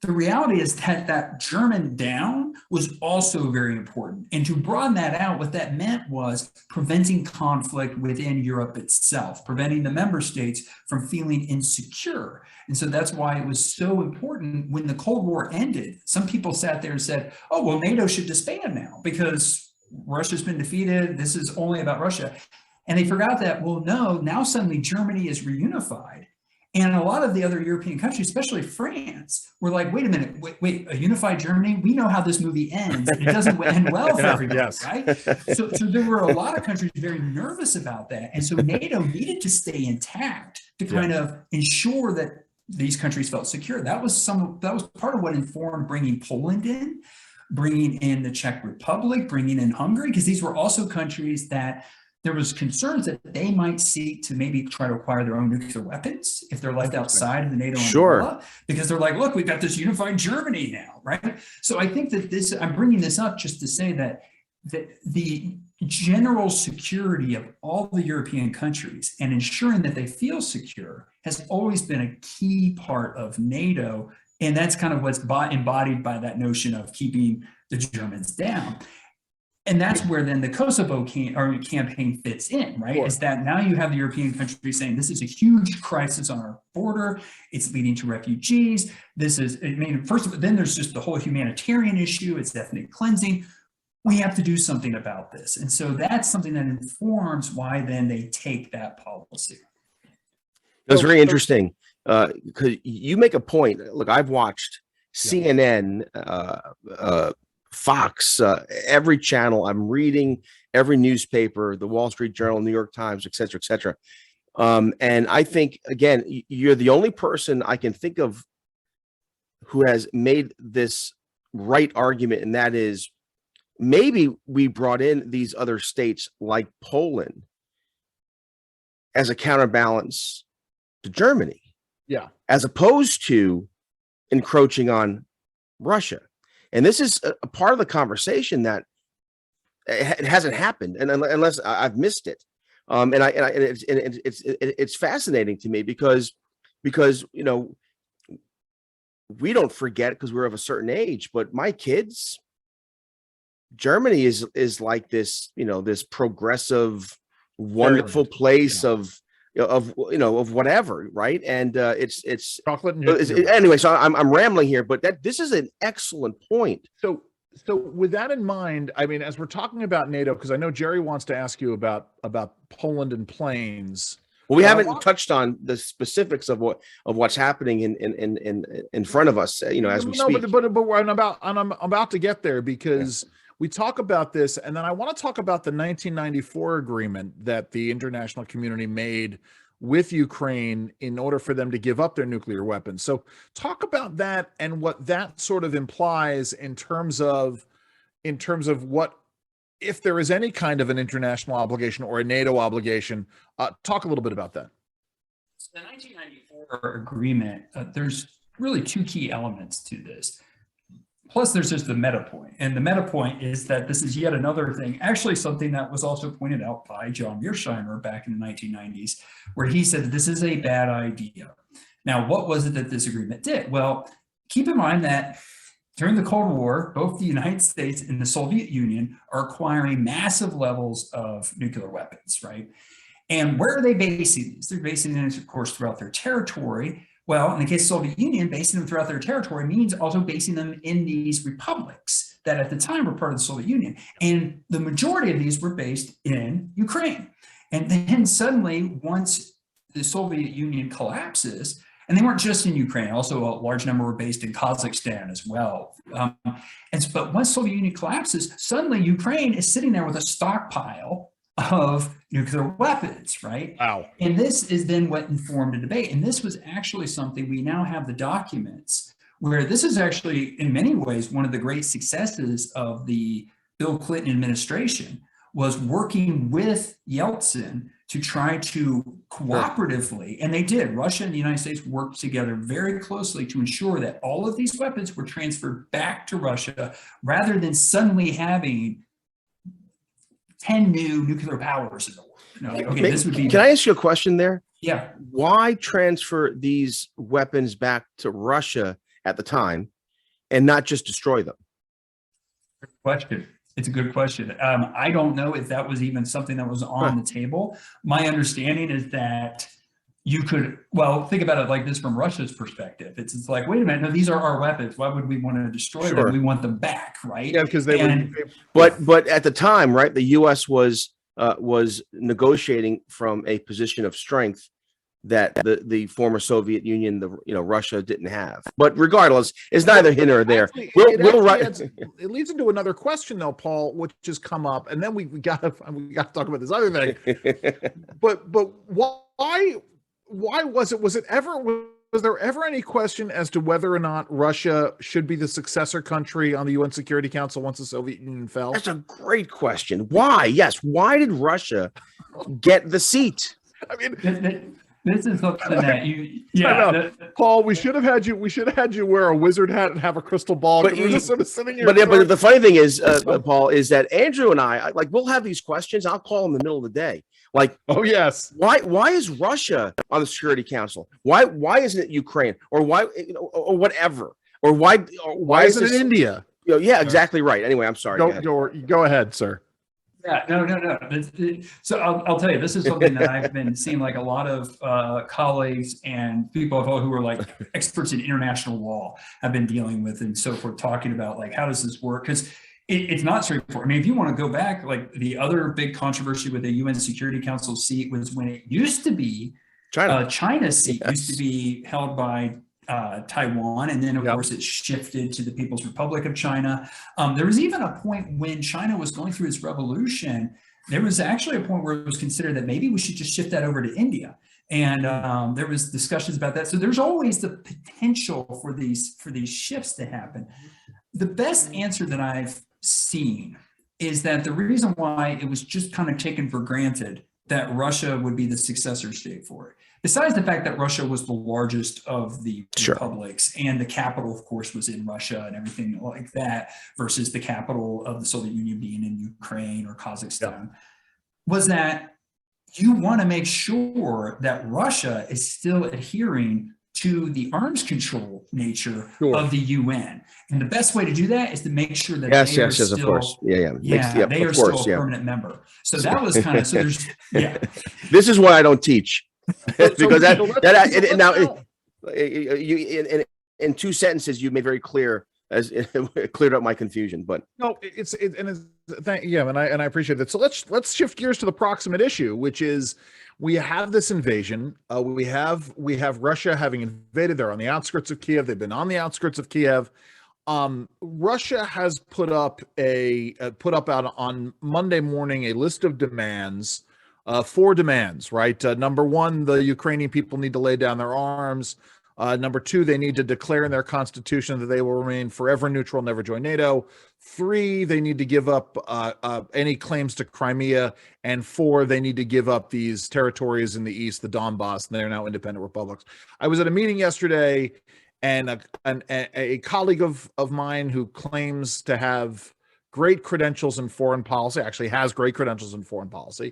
the reality is that that German down was also very important. And to broaden that out, what that meant was preventing conflict within Europe itself, preventing the member states from feeling insecure. And so that's why it was so important when the Cold War ended. Some people sat there and said, oh, well, NATO should disband now because Russia's been defeated. This is only about Russia. And they forgot that, well, no, now suddenly Germany is reunified. And a lot of the other European countries, especially France, were like, wait a minute, wait, a unified Germany? We know how this movie ends. It doesn't end well for everybody, Yes. right? So there were a lot of countries very nervous about that. And so NATO needed to stay intact to kind of ensure that these countries felt secure. That was part of what informed bringing Poland in, bringing in the Czech Republic, bringing in Hungary, because these were also countries that there was concerns that they might seek to maybe try to acquire their own nuclear weapons if they're left outside of the NATO umbrella, because they're like, look, we've got this unified Germany now, right? So I think that I'm bringing this up just to say that the general security of all the European countries and ensuring that they feel secure has always been a key part of NATO. And that's kind of what's embodied by that notion of keeping the Germans down. And that's where then the Kosovo campaign fits in, right? Is that now you have the European countries saying this is a huge crisis on our border. It's leading to refugees. First of all, then there's just the whole humanitarian issue. It's ethnic cleansing. We have to do something about this. And so that's something that informs why then they take that policy. That's very interesting because you make a point. Look, I've watched CNN, Fox, every channel. I'm reading every newspaper, the Wall Street Journal, New York Times, et cetera, et cetera. And I think, again, you're the only person I can think of who has made this right argument, and that is maybe we brought in these other states like Poland as a counterbalance to Germany, as opposed to encroaching on Russia. And this is a part of the conversation that it hasn't happened, and unless I've missed it. And it's fascinating to me because you know, we don't forget because we're of a certain age, but my kids, Germany is like this, you know, this progressive, wonderful place of whatever, right? And it's chocolate. Anyway, so I'm rambling here, but this is an excellent point. So with that in mind, I mean, as we're talking about NATO, because I know Jerry wants to ask you about Poland and planes. Well, we haven't touched on the specifics of what's happening in front of us, you know, as we speak. But I'm about to get there because we talk about this, and then I want to talk about the 1994 agreement that the international community made with Ukraine in order for them to give up their nuclear weapons. So talk about that and what that sort of implies in terms of what, if there is any kind of an international obligation or a NATO obligation. Talk a little bit about that. The 1994 agreement, there's really two key elements to this. Plus, there's just the meta point. And the meta point is that this is yet another thing, actually something that was also pointed out by John Mearshimer back in the 1990s, where he said that this is a bad idea. Now, what was it that this agreement did? Well, keep in mind that during the Cold War, both the United States and the Soviet Union are acquiring massive levels of nuclear weapons, right? And where are they basing these? They're basing them, of course, throughout their territory. Well, in the case of the Soviet Union, basing them throughout their territory means also basing them in these republics that at the time were part of the Soviet Union. And the majority of these were based in Ukraine. And then suddenly, once the Soviet Union collapses, and they weren't just in Ukraine, also a large number were based in Kazakhstan as well. But once the Soviet Union collapses, suddenly Ukraine is sitting there with a stockpile of nuclear weapons, right? Wow. And this is then what informed a debate. And this was actually something we now have the documents where this is actually in many ways one of the great successes of the Bill Clinton administration was working with Yeltsin to try to cooperatively, and they did. Russia and the United States worked together very closely to ensure that all of these weapons were transferred back to Russia rather than suddenly having 10 new nuclear powers in the world. You know, okay, this would be. Can I ask you a question there? Yeah. Why transfer these weapons back to Russia at the time? and not just destroy them? Good question. It's a good question. I don't know if that was even something that was on the table. My understanding is that you could, well, think about it like this from Russia's perspective. It's like, wait a minute, no, these are our weapons. Why would we want to destroy them? We want them back, right? Yeah, because they but at the time, right, the U.S. was negotiating from a position of strength that the former Soviet Union, Russia didn't have. But regardless, it's neither here nor there. It leads into another question, though, Paul, which has come up, and then we got to talk about this other thing. but why was there ever any question as to whether or not Russia should be the successor country on the UN Security Council once the Soviet Union fell? That's a great question. Why? Yes. Why did Russia get the seat? I mean, this is something that Paul, we should have had you wear a wizard hat and have a crystal ball. But we're just sort of sitting here. But the funny thing is, Paul, is that Andrew and I we'll have these questions. I'll call in the middle of the day. Like, oh yes, why is Russia on the Security Council? Why isn't it Ukraine or why or whatever or why isn't it India? Yeah, exactly right. Anyway, I'm sorry. Go ahead, sir. Yeah, no. So I'll tell you, this is something that I've been seeing like a lot of colleagues and people who are like experts in international law have been dealing with and so forth, talking about like, how does this work? Because it's not straightforward. I mean, if you want to go back, like the other big controversy with the UN Security Council seat was when it used to be China's seat used to be held by Taiwan, and then of course it shifted to the People's Republic of China. There was even a point when China was going through its revolution. There was actually a point where it was considered that maybe we should just shift that over to India, and there was discussions about that. So there's always the potential for these shifts to happen. The best answer that I've seen is that the reason why it was just kind of taken for granted that Russia would be the successor state for it, besides the fact that Russia was the largest of the republics and the capital, of course, was in Russia and everything like that, versus the capital of the Soviet Union being in Ukraine or Kazakhstan, was that you want to make sure that Russia is still adhering to the arms control nature of the UN. And the best way to do that is to make sure that they are still, of course. They are still a permanent member. So that was kind of, so there's, This is what I don't teach. Because in two sentences, you made very clear, as it cleared up my confusion. But no, and I appreciate that. So let's shift gears to the proximate issue, which is we have this invasion. We have Russia having invaded. They're on the outskirts of Kiev. They've been on the outskirts of Kiev. Russia has put up out on Monday morning a list of demands. 4 demands, right? Number 1, the Ukrainian people need to lay down their arms. Number 2, they need to declare in their constitution that they will remain forever neutral, never join NATO. 3, they need to give up any claims to Crimea. And 4, they need to give up these territories in the east, the Donbass, and they're now independent republics. I was at a meeting yesterday, and a colleague of mine who claims to have great credentials in foreign policy, actually has great credentials in foreign policy,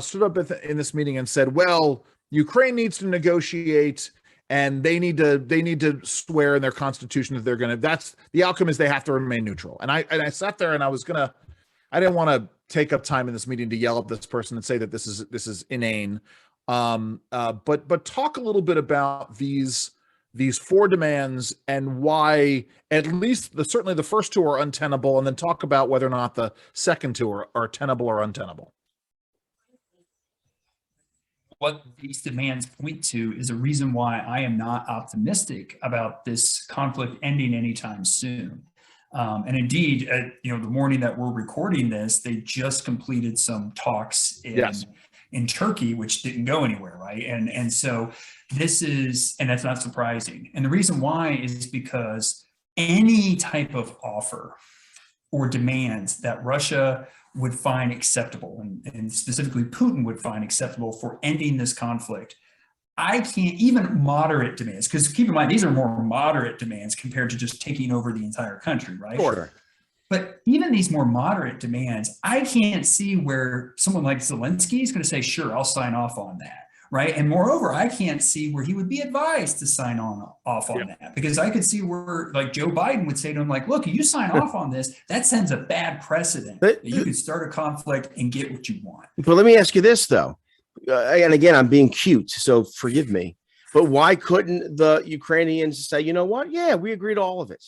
stood up in this meeting and said, well, Ukraine needs to negotiate and they need to swear in their constitution that they're going to, that's the outcome is they have to remain neutral. And I sat there and I didn't want to take up time in this meeting to yell at this person and say that this is inane. But talk a little bit about these 4 demands and why at least certainly the first 2 are untenable, and then talk about whether or not the second 2 are tenable or untenable. What these demands point to is a reason why I am not optimistic about this conflict ending anytime soon. And indeed, the morning that we're recording this, they just completed some talks in Turkey, which didn't go anywhere, right? And so this is, and that's not surprising. And the reason why is because any type of offer or demands that Russia would find acceptable, and specifically Putin would find acceptable for ending this conflict, I can't, even moderate demands, because keep in mind, these are more moderate demands compared to just taking over the entire country, right? Sure. But even these more moderate demands, I can't see where someone like Zelensky is going to say, sure, I'll sign off on that. right? And moreover, I can't see where he would be advised to sign off on that, because I could see where like Joe Biden would say to him, like, look, you sign off on this, that sends a bad precedent that you could start a conflict and get what you want. But let me ask you this, though. And again, I'm being cute, so forgive me. But why couldn't the Ukrainians say, you know what? Yeah, we agree to all of it.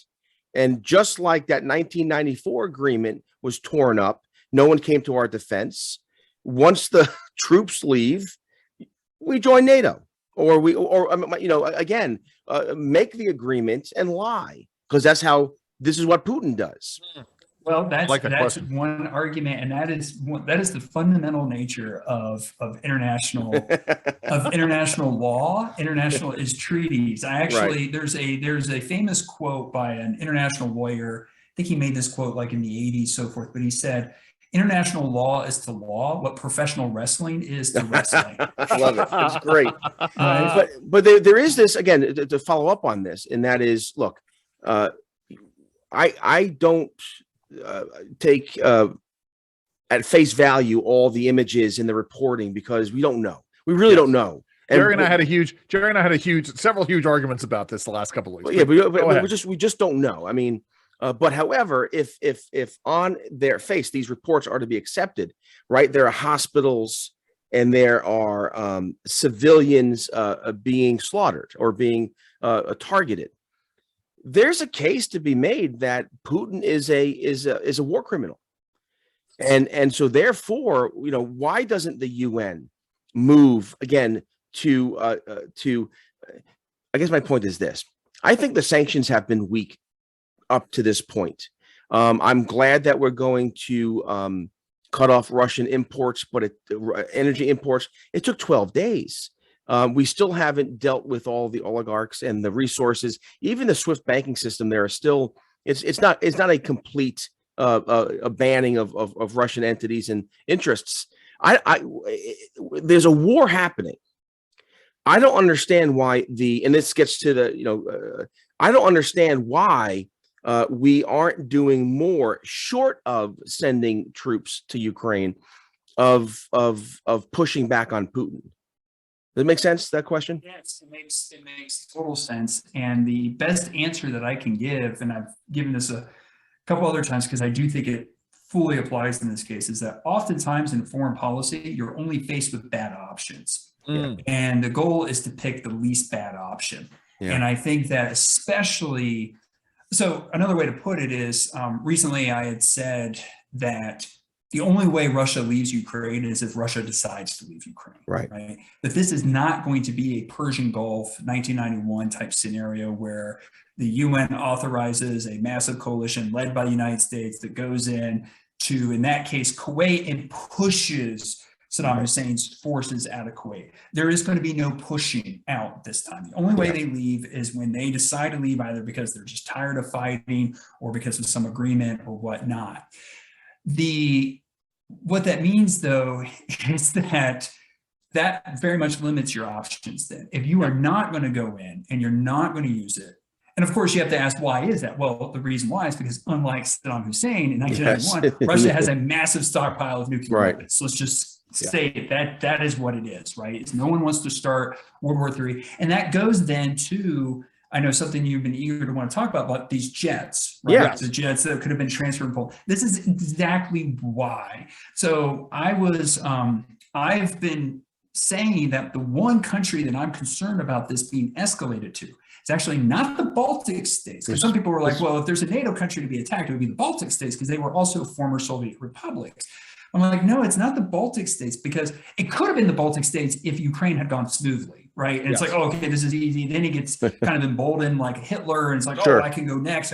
And just like that 1994 agreement was torn up, no one came to our defense. Once the troops leave, we join NATO, or again, make the agreement and lie, because this is what Putin does. Well, that's one argument, and that is the fundamental nature of international law. International is treaties. There's a famous quote by an international lawyer. I think he made this quote like in the 80s, so forth. But he said, "International law is to law what professional wrestling is to wrestling." I love it. It's great. But there is this, again, to follow up on this, and that is, look, I don't take at face value all the images in the reporting, because we don't know. We really don't know. And Jerry and I had several huge arguments about this the last couple of weeks. Yeah, but we just don't know. I mean, but however, if on their face these reports are to be accepted, right? There are hospitals and there are civilians being slaughtered or being targeted. There's a case to be made that Putin is a war criminal, and so therefore, why doesn't the UN move again to? I guess my point is this: I think the sanctions have been weak up to this point. I'm glad that we're going to cut off Russian imports, but energy imports. It took 12 days. We still haven't dealt with all the oligarchs and the resources. Even the SWIFT banking system, there are still it's not a complete a banning of Russian entities and interests. There's a war happening. I don't understand why and this gets to the I don't understand why we aren't doing more, short of sending troops to Ukraine, of pushing back on Putin. Does it make sense, that question? Yes, it makes total sense. And the best answer that I can give, and I've given this a couple other times because I do think it fully applies in this case, is that oftentimes in foreign policy, you're only faced with bad options. And the goal is to pick the least bad option. Yeah. And I think that especially, so another way to put it is, recently I had said that the only way Russia leaves Ukraine is if Russia decides to leave Ukraine. Right. That this is not going to be a Persian Gulf 1991 type scenario where the UN authorizes a massive coalition led by the United States that goes in that case, Kuwait, and pushes Saddam Hussein's forces out of Kuwait. There is going to be no pushing out this time. The only way they leave is when they decide to leave, either because they're just tired of fighting or because of some agreement or whatnot. What that means, though, is that very much limits your options then. If you are not going to go in and you're not going to use it, and of course you have to ask, why is that? Well, the reason why is because unlike Saddam Hussein in 1991, Russia has a massive stockpile of nuclear weapons. So let's just say that is what it is, right? No one wants to start World War III. And that goes then to, I know something you've been eager to want to talk about these jets, right? Yes. The jets that could have been transferred from Poland. This is exactly why. So I've been saying that the one country that I'm concerned about this being escalated to is actually not the Baltic states. Because some people were like, well, if there's a NATO country to be attacked, it would be the Baltic states because they were also former Soviet republics. I'm like, no, it's not the Baltic states, because it could have been the Baltic states if Ukraine had gone smoothly, right? And it's like, oh, okay, this is easy. Then he gets kind of emboldened like Hitler, and it's like, oh, I can go next.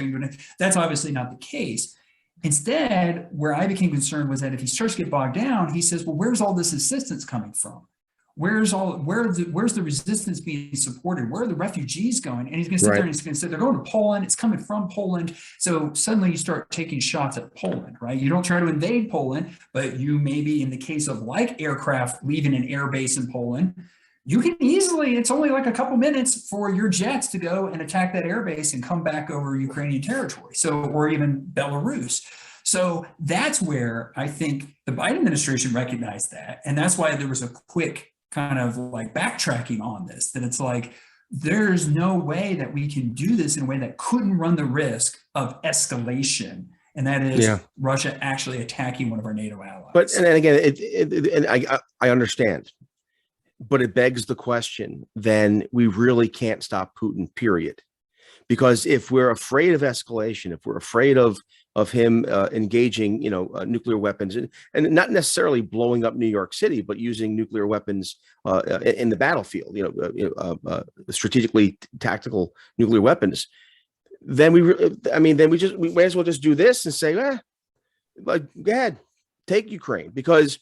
That's obviously not the case. Instead, where I became concerned was that if he starts to get bogged down, he says, well, where's all this assistance coming from? Where's the resistance being supported? Where are the refugees going? And he's going to sit there and he's going to say, they're going to Poland. It's coming from Poland. So suddenly you start taking shots at Poland, right? You don't try to invade Poland, but you maybe, in the case of like aircraft leaving an air base in Poland, you can easily, it's only like a couple minutes for your jets to go and attack that air base and come back over Ukrainian territory. So, or even Belarus. So that's where I think the Biden administration recognized that. And that's why there was a quick kind of like backtracking on this, that it's like, there's no way that we can do this in a way that couldn't run the risk of escalation. And that is Russia actually attacking one of our NATO allies. But, and again, and I understand, but it begs the question, then we really can't stop Putin, period. Because if we're afraid of escalation, if we're afraid of him engaging, nuclear weapons, and not necessarily blowing up New York City, but using nuclear weapons in the battlefield, strategically tactical nuclear weapons, then we may as well just do this and say, go ahead, take Ukraine, because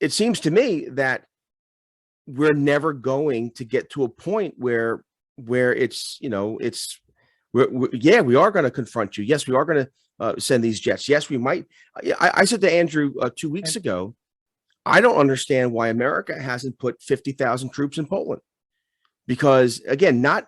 it seems to me that we're never going to get to a point where it's, we are going to confront you. Yes, we are going to send these jets. Yes, we might. I said to Andrew 2 weeks ago, I don't understand why America hasn't put 50,000 troops in Poland, because again, not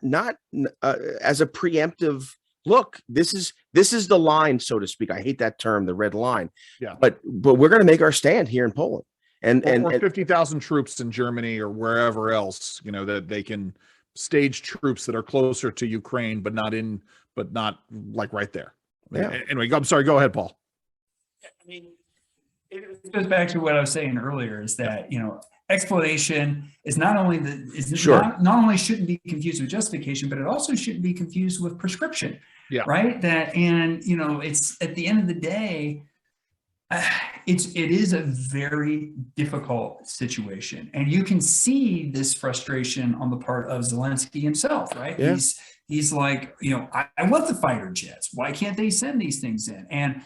as a preemptive look. This is the line, so to speak. I hate that term, the red line. Yeah. But we're going to make our stand here in Poland, and 50,000 troops in Germany or wherever else, that they can stage troops that are closer to Ukraine, but not like right there. Yeah. Anyway, I'm sorry. Go ahead, Paul. I mean, it goes back to what I was saying earlier, is that, exploitation is not only not only shouldn't be confused with justification, but it also shouldn't be confused with prescription. Yeah. Right. It's at the end of the day, it is a very difficult situation, and you can see this frustration on the part of Zelensky himself, right? Yeah. He's like, I want the fighter jets. Why can't they send these things in? And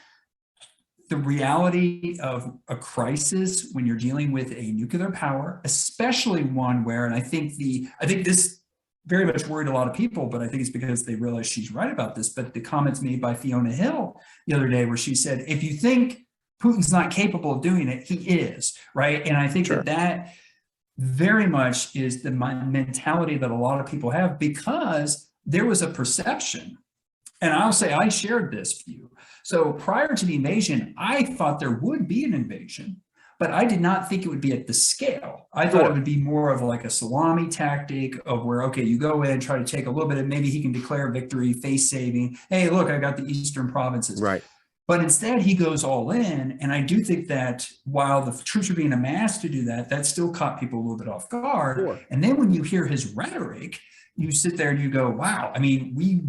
the reality of a crisis when you're dealing with a nuclear power, especially one where, and I think this very much worried a lot of people, but I think it's because they realize she's right about this. But the comments made by Fiona Hill the other day, where she said, if you think Putin's not capable of doing it, he is, right? And I think that very much is the mentality that a lot of people have, because there was a perception, and I'll say I shared this view. So prior to the invasion, I thought there would be an invasion, but I did not think it would be at the scale. I thought it would be more of like a salami tactic of where, okay, you go in, try to take a little bit of, maybe he can declare victory, face saving. Hey, look, I got the eastern provinces. Right. But instead, he goes all in. And I do think that while the troops are being amassed to do that, that still caught people a little bit off guard. Sure. And then when you hear his rhetoric, you sit there and you go, wow, I mean, he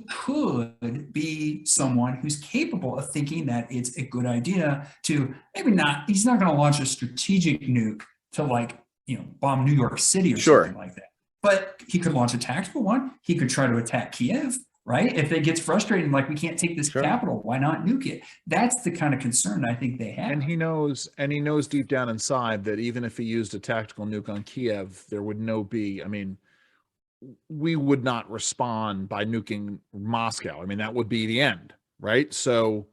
could be someone who's capable of thinking that it's a good idea to, maybe not, he's not going to launch a strategic nuke to bomb New York City or something like that. But he could launch a tactical one. He could try to attack Kiev. Right? If it gets frustrating, like we can't take this capital, why not nuke it? That's the kind of concern I think they have. And he knows deep down inside that even if he used a tactical nuke on Kiev, there would we would not respond by nuking Moscow. That would be the end, right? So,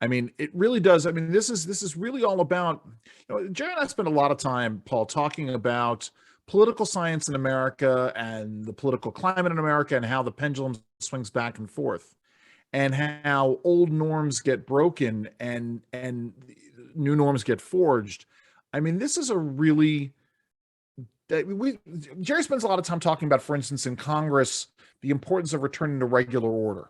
it really does. This is really all about, Jerry and I spent a lot of time, Paul, talking about political science in America and the political climate in America, and how the pendulum swings back and forth, and how old norms get broken and new norms get forged. This is a really, Jerry spends a lot of time talking about, for instance, in Congress, the importance of returning to regular order,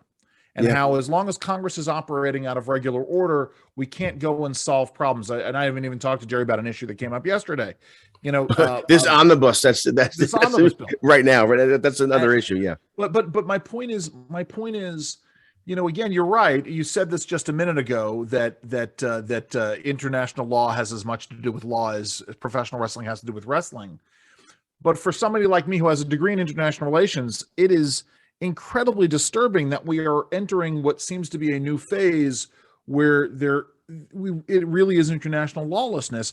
and how as long as Congress is operating out of regular order, we can't go and solve problems. And I haven't even talked to Jerry about an issue that came up yesterday. This omnibus, that's this omnibus bill right now. Right, that's another issue. Yeah. But my point is, again, you're right. You said this just a minute ago that international law has as much to do with law as professional wrestling has to do with wrestling. But for somebody like me who has a degree in international relations, it is incredibly disturbing that we are entering what seems to be a new phase where it really is international lawlessness.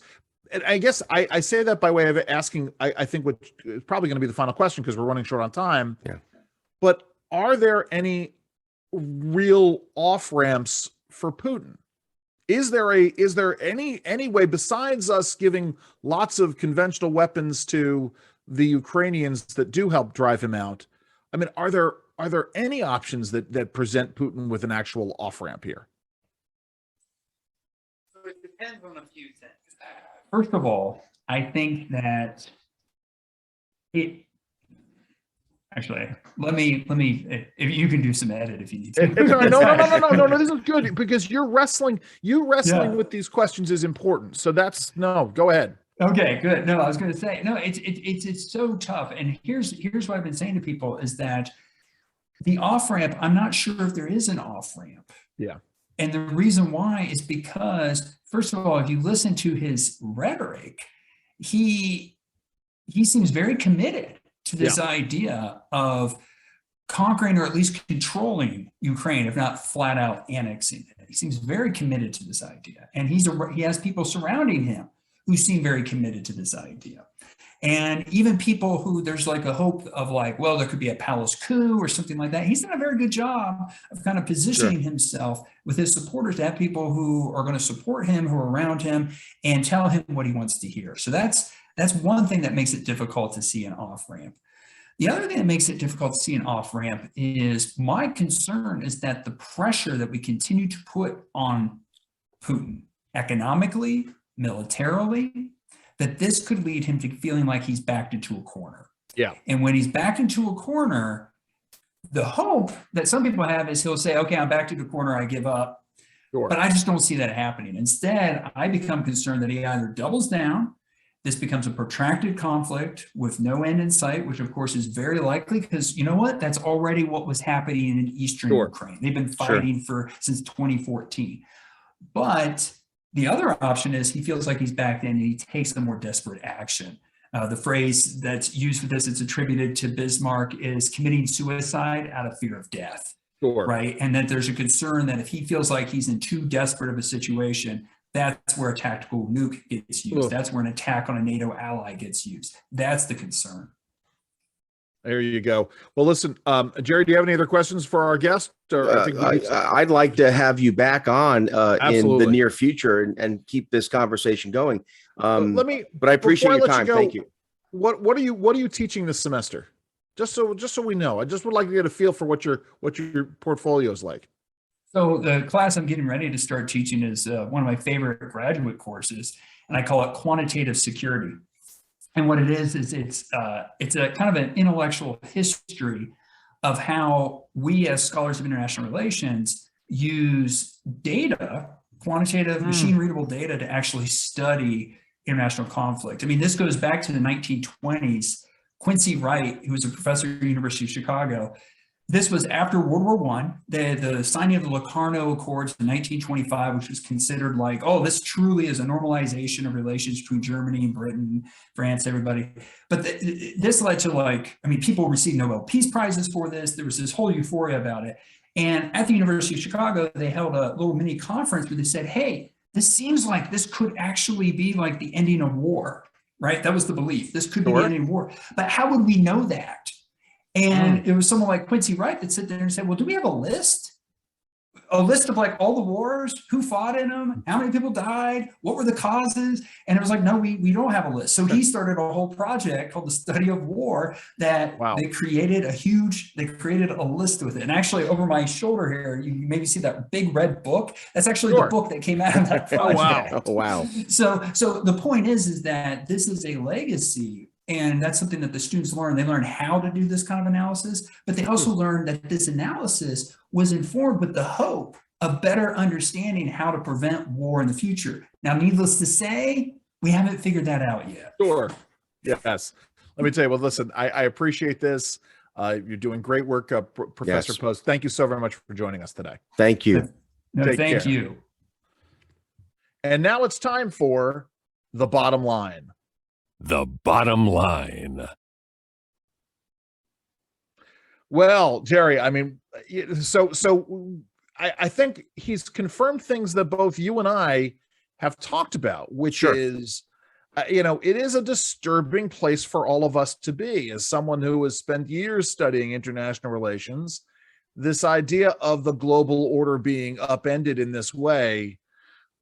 And I guess I say that by way of asking, I think what is probably going to be the final question, because we're running short on time. Yeah. But are there any real off ramps for Putin? Is there any way, besides us giving lots of conventional weapons to the Ukrainians that do help drive him out? Are there any options that present Putin with an actual off ramp here? So it depends on a few things. First of all, I think that it actually, let me, if you can do some edit if you need to. No, this is good because you're wrestling Yeah. with these questions is important. So go ahead. Okay, good. No, I was going to say, no, it's so tough. And here's what I've been saying to people is that the off ramp, I'm not sure if there is an off ramp. Yeah. And the reason why is because, first of all, if you listen to his rhetoric, he seems very committed to this idea of conquering or at least controlling Ukraine, if not flat out annexing it. He seems very committed to this idea. And he has people surrounding him who seem very committed to this idea. And even people who there's like a hope of like, well, there could be a palace coup or something like that. He's done a very good job of kind of positioning himself with his supporters to have people who are going to support him, who are around him and tell him what he wants to hear. So that's one thing that makes it difficult to see an off ramp. The other thing that makes it difficult to see an off ramp is my concern is that the pressure that we continue to put on Putin economically, militarily, that this could lead him to feeling like he's backed into a corner. Yeah. And when he's backed into a corner, the hope that some people have is he'll say, okay, I'm backed into a corner, I give up. Sure. But I just don't see that happening. Instead, I become concerned that he either doubles down, this becomes a protracted conflict with no end in sight, which of course is very likely because you know what? That's already what was happening in Eastern Ukraine. They've been fighting since 2014. But the other option is he feels like he's backed in and he takes a more desperate action. The phrase that's used for this, it's attributed to Bismarck, is committing suicide out of fear of death. Sure. Right. And that there's a concern that if he feels like he's in too desperate of a situation, that's where a tactical nuke gets used. That's where an attack on a NATO ally gets used. That's the concern. There you go. Well, listen, Jerry, do you have any other questions for our guest? Or I'd like to have you back on in the near future and keep this conversation going. But I appreciate your time. Thank you. What are you teaching this semester? Just so we know. I just would like to get a feel for what your portfolio is like. So the class I'm getting ready to start teaching is one of my favorite graduate courses, and I call it quantitative security. And what it is it's a kind of an intellectual history of how we as scholars of international relations use data, quantitative machine readable data to actually study international conflict. I mean, this goes back to the 1920s. Quincy Wright, who was a professor at the University of Chicago, this was after World War I, the signing of the Locarno Accords in 1925, which was considered like, oh, this truly is a normalization of relations between Germany and Britain, France, everybody. But this led to people received Nobel Peace Prizes for this. There was this whole euphoria about it. And at the University of Chicago, they held a little mini conference where they said, hey, this seems like this could actually be like the ending of war, right? That was the belief. This could be the ending of war. But how would we know that? And it was someone like Quincy Wright that sat there and said, well, do we have a list of like all the wars, who fought in them, how many people died, what were the causes? And it was like, no, we don't have a list. So he started a whole project called the Study of War that they created a list with it. And actually over my shoulder here, you maybe see that big red book. That's actually the book that came out of that project. Oh, wow. So the point is that this is a legacy. And that's something that the students learn. They learn how to do this kind of analysis, but they also learn that this analysis was informed with the hope of better understanding how to prevent war in the future. Now, needless to say, we haven't figured that out yet. Sure. Yes. Let me tell you, well, listen, I appreciate this. You're doing great work, Professor Proast. Thank you so very much for joining us today. Thank you. Thank you. And now it's time for the bottom line. The bottom line. Well, Jerry, I mean, so I think he's confirmed things that both you and I have talked about, which is, it is a disturbing place for all of us to be. As someone who has spent years studying international relations, this idea of the global order being upended in this way,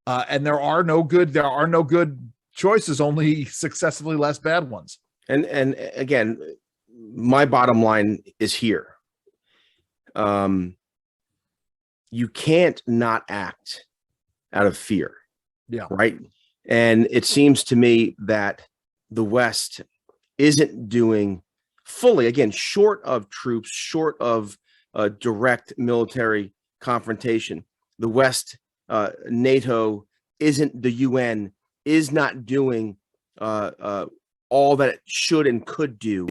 and there are no good choices, only successively less bad ones. And again, my bottom line is here. You can't not act out of fear. Yeah. Right. And it seems to me that the West isn't doing fully, again, short of troops, short of direct military confrontation, the West, NATO isn't, the UN is not doing all that it should and could do.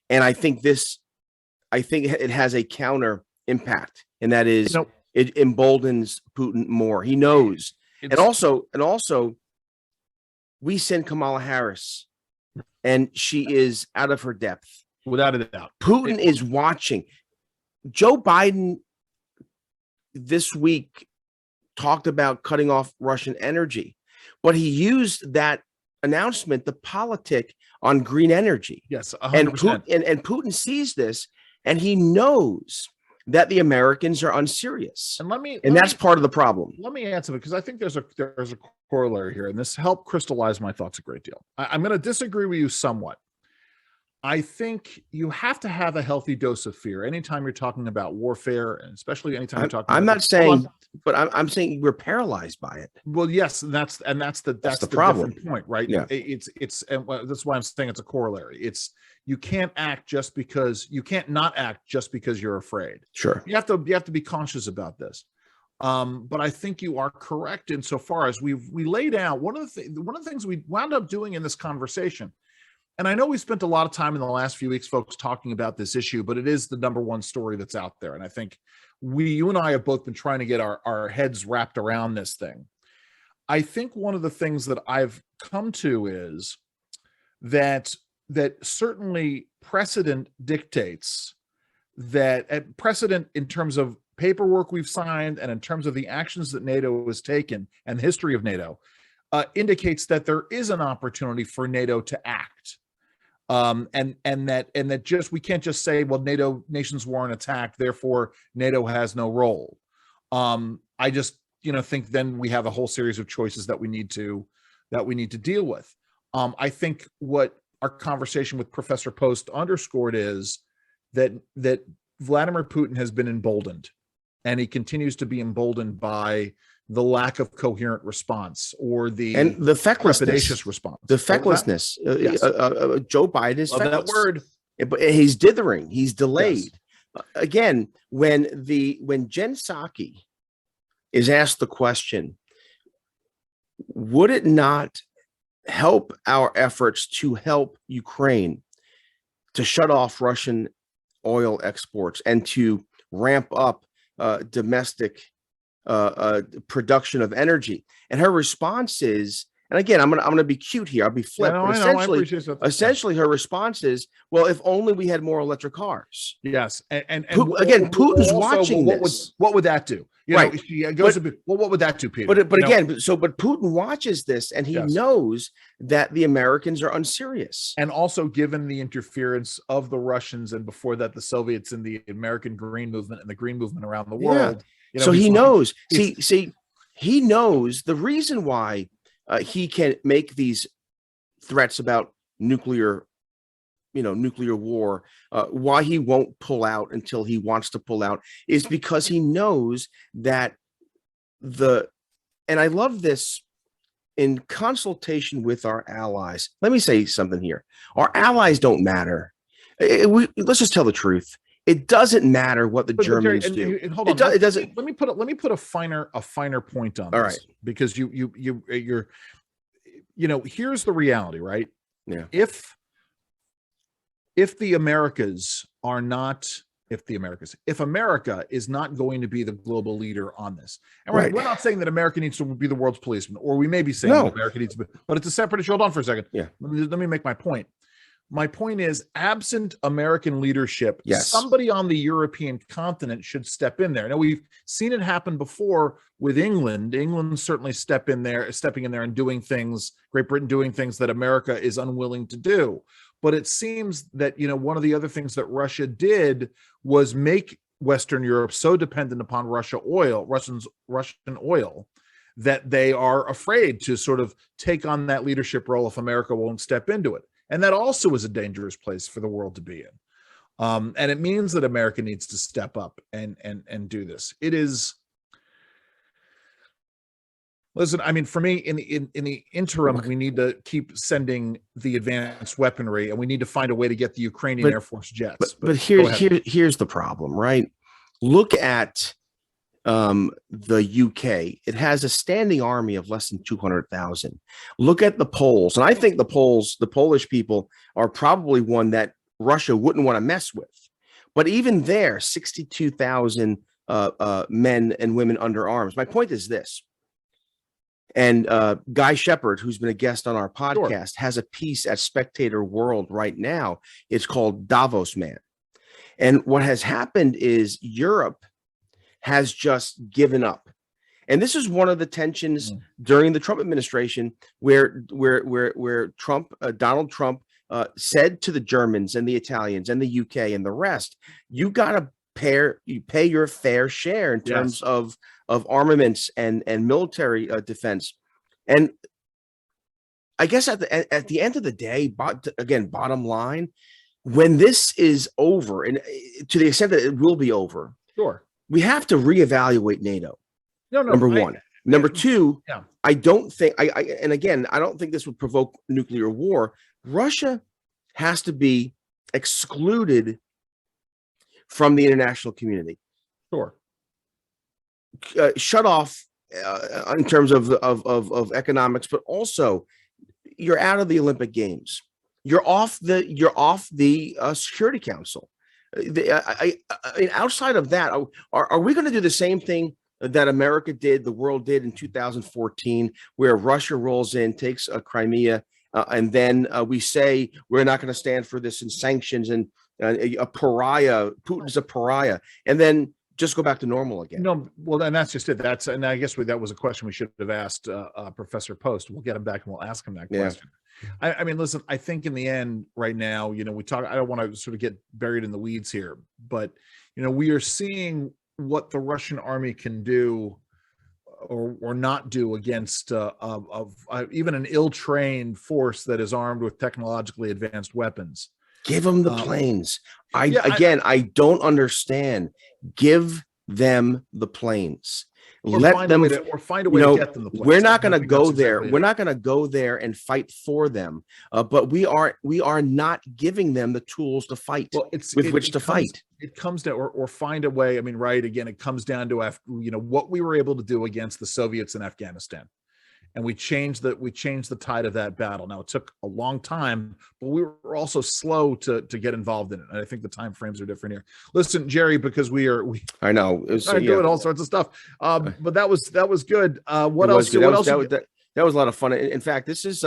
And I think it has a counter impact, and that is, it emboldens Putin more. He knows. And also we send Kamala Harris, and she is out of her depth. Without a doubt. Putin is watching. Joe Biden this week talked about cutting off Russian energy, but he used that announcement to politic on green energy. Yes, 100%. And Putin sees this, and he knows that the Americans are unserious. And that's part of the problem. Let me answer it, because I think there's a corollary here, and this helped crystallize my thoughts a great deal. I'm going to disagree with you somewhat. I think you have to have a healthy dose of fear anytime you're talking about warfare, and especially anytime you're talking. I'm not saying, but I'm saying we're paralyzed by it. Well, yes, and that's the problem point, right? Yeah. And that's why I'm saying it's a corollary. It's, you can't act just because you can't not act just because you're afraid. Sure, you have to be conscious about this. But I think you are correct insofar as we laid out one of the things we wound up doing in this conversation. And I know we spent a lot of time in the last few weeks, folks, talking about this issue, but it is the number one story that's out there. And I think you and I have both been trying to get our heads wrapped around this thing. I think one of the things that I've come to is that certainly precedent dictates that precedent in terms of paperwork we've signed and in terms of the actions that NATO has taken and the history of NATO indicates that there is an opportunity for NATO to act. And that just, we can't just say, well, NATO nations weren't attacked, therefore NATO has no role. I just, think then we have a whole series of choices that we need to deal with. I think what our conversation with Professor Proast underscored is that Vladimir Putin has been emboldened, and he continues to be emboldened by the lack of coherent response or the trepidatious response. The fecklessness. Yes. Joe Biden is feckless. That word. But he's dithering. He's delayed. Yes. Again, when Jen Psaki is asked the question, would it not help our efforts to help Ukraine to shut off Russian oil exports and to ramp up domestic production of energy? And her response is, and again, I'm gonna be cute here, I'll be flip, but essentially her response is, well, if only we had more electric cars. Yes, and again, Putin's watching this. What would that do? Right. She goes a bit, well, what would that do, Peter? But Putin watches this, and he knows that the Americans are unserious. And also, given the interference of the Russians, and before that, the Soviets in the American Green Movement and the Green Movement around the world. So he knows. He knows the reason why he can make these threats about nuclear war, why he won't pull out until he wants to pull out, is because he knows that and I love this, in consultation with our allies. Let me say something here. Our allies don't matter. Let's just tell the truth. It doesn't matter what the Germans do. Hold on. It doesn't. Let me put a finer point on this. All right. Because you're here's the reality, right? Yeah. If America is not going to be the global leader on this, and we're not saying that America needs to be the world's policeman, or we may be saying that America needs to be, but it's a separate issue. Hold on for a second. Yeah. Let me make my point. My point is, absent American leadership, yes, somebody on the European continent should step in there. Now, we've seen it happen before with England. England certainly stepping in there and doing things, Great Britain doing things that America is unwilling to do. But it seems that, one of the other things that Russia did was make Western Europe so dependent upon Russian oil, that they are afraid to sort of take on that leadership role if America won't step into it. And that also is a dangerous place for the world to be in. And it means that America needs to step up and do this. It is, Listen, I mean, for me, in the interim, we need to keep sending the advanced weaponry, and we need to find a way to get the Ukrainian Air Force jets. But here's the problem, right? Look at the UK. It has a standing army of less than 200,000. Look at the Poles, and I think the Polish people are probably one that Russia wouldn't want to mess with. But even there, 62,000 men and women under arms. My point is this. And Guy Shepard, who's been a guest on our podcast, has a piece at Spectator World right now. It's called Davos Man. And what has happened is Europe has just given up. And this is one of the tensions during the Trump administration, where Donald Trump said to the Germans and the Italians and the UK and the rest, you got to pay your fair share in terms of armaments and military defense. And I guess at the end of the day, again, bottom line, when this is over, and to the extent that it will be over, we have to reevaluate NATO. Number one. Number two, I don't think and again, I don't think this would provoke nuclear war. Russia has to be excluded from the international community. Shut off in terms of economics, but also you're out of the Olympic Games. You're off the Security Council. I mean, outside of that, are we going to do the same thing that America did, the world did in 2014, where Russia rolls in, takes Crimea, and then we say we're not going to stand for this and sanctions and a pariah, Putin's a pariah, and then just go back to normal again? No, well, and that's just it. And I guess that was a question we should have asked Professor Poast. We'll get him back and we'll ask him that question. I mean, listen, I think in the end right now, we talk, I don't want to sort of get buried in the weeds here, but, we are seeing what the Russian army can do or not do against even an ill-trained force that is armed with technologically advanced weapons. Give them the planes. I don't understand. Give them the planes. Let them find a way to get them the planes. We're not going to go there. We're not going to go there and fight for them. But we are not giving them the tools to fight with which to fight. It comes down, or find a way. I mean, right? Again, it comes down to what we were able to do against the Soviets in Afghanistan. And we changed the tide of that battle. Now, it took a long time, but we were also slow to get involved in it. And I think the time frames are different here. Listen, Jerry, because I know doing all sorts of stuff. But that was good. What else? That was a lot of fun. In fact, this is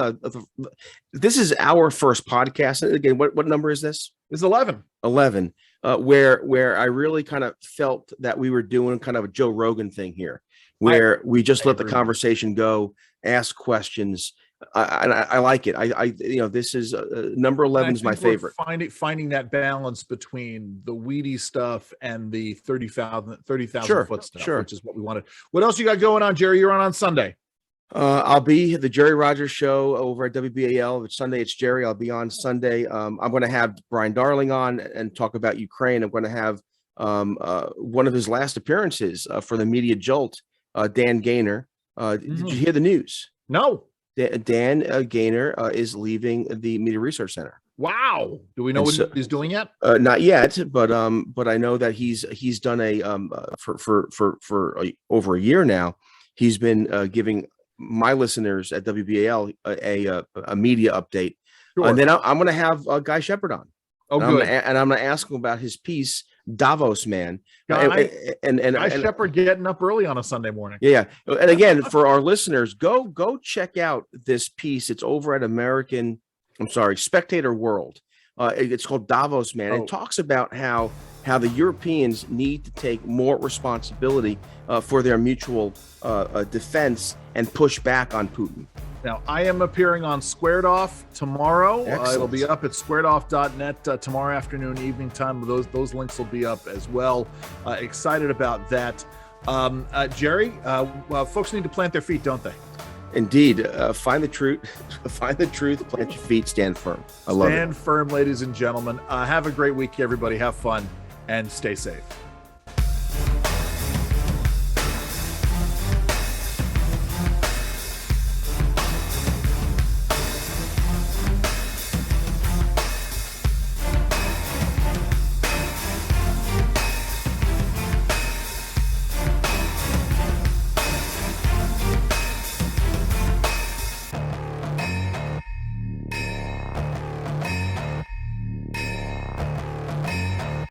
our first podcast. Again, what number is this? It's 11. 11. Where I really kind of felt that we were doing kind of a Joe Rogan thing here, where we just let the conversation go, ask questions. I like it. This is number 11 is my favorite. Finding that balance between the weedy stuff and the 30,000 foot stuff, which is what we wanted. What else you got going on, Jerry? You're on Sunday. I'll be the Jerry Rogers show over at WBAL. Sunday, it's Jerry. I'll be on Sunday. I'm going to have Brian Darling on and talk about Ukraine. I'm going to have one of his last appearances for the Media Jolt, Dan Gaynor. Did you hear the news? No. Dan Gaynor is leaving the Media Research Center. Wow. Do we know what he's doing yet? Not yet, but I know that he's done for over a year now. He's been giving my listeners at WBAL a media update, and then I'm going to have Guy Shepard on. Oh, good. And I'm going to ask him about his piece, Davos Man. Guy Shepard getting up early on a Sunday morning. Yeah, and again, for our listeners, go check out this piece. It's over at Spectator World. It's called Davos Man. It talks about how the Europeans need to take more responsibility for their mutual defense and push back on Putin. Now, I am appearing on Squared Off tomorrow. It'll be up at squaredoff.net tomorrow afternoon, evening time. Those links will be up as well. Excited about that. Jerry, folks need to plant their feet, don't they? Indeed. Find the truth, plant your feet, stand firm. I love it. Stand firm, ladies and gentlemen. Have a great week, everybody. Have fun and stay safe.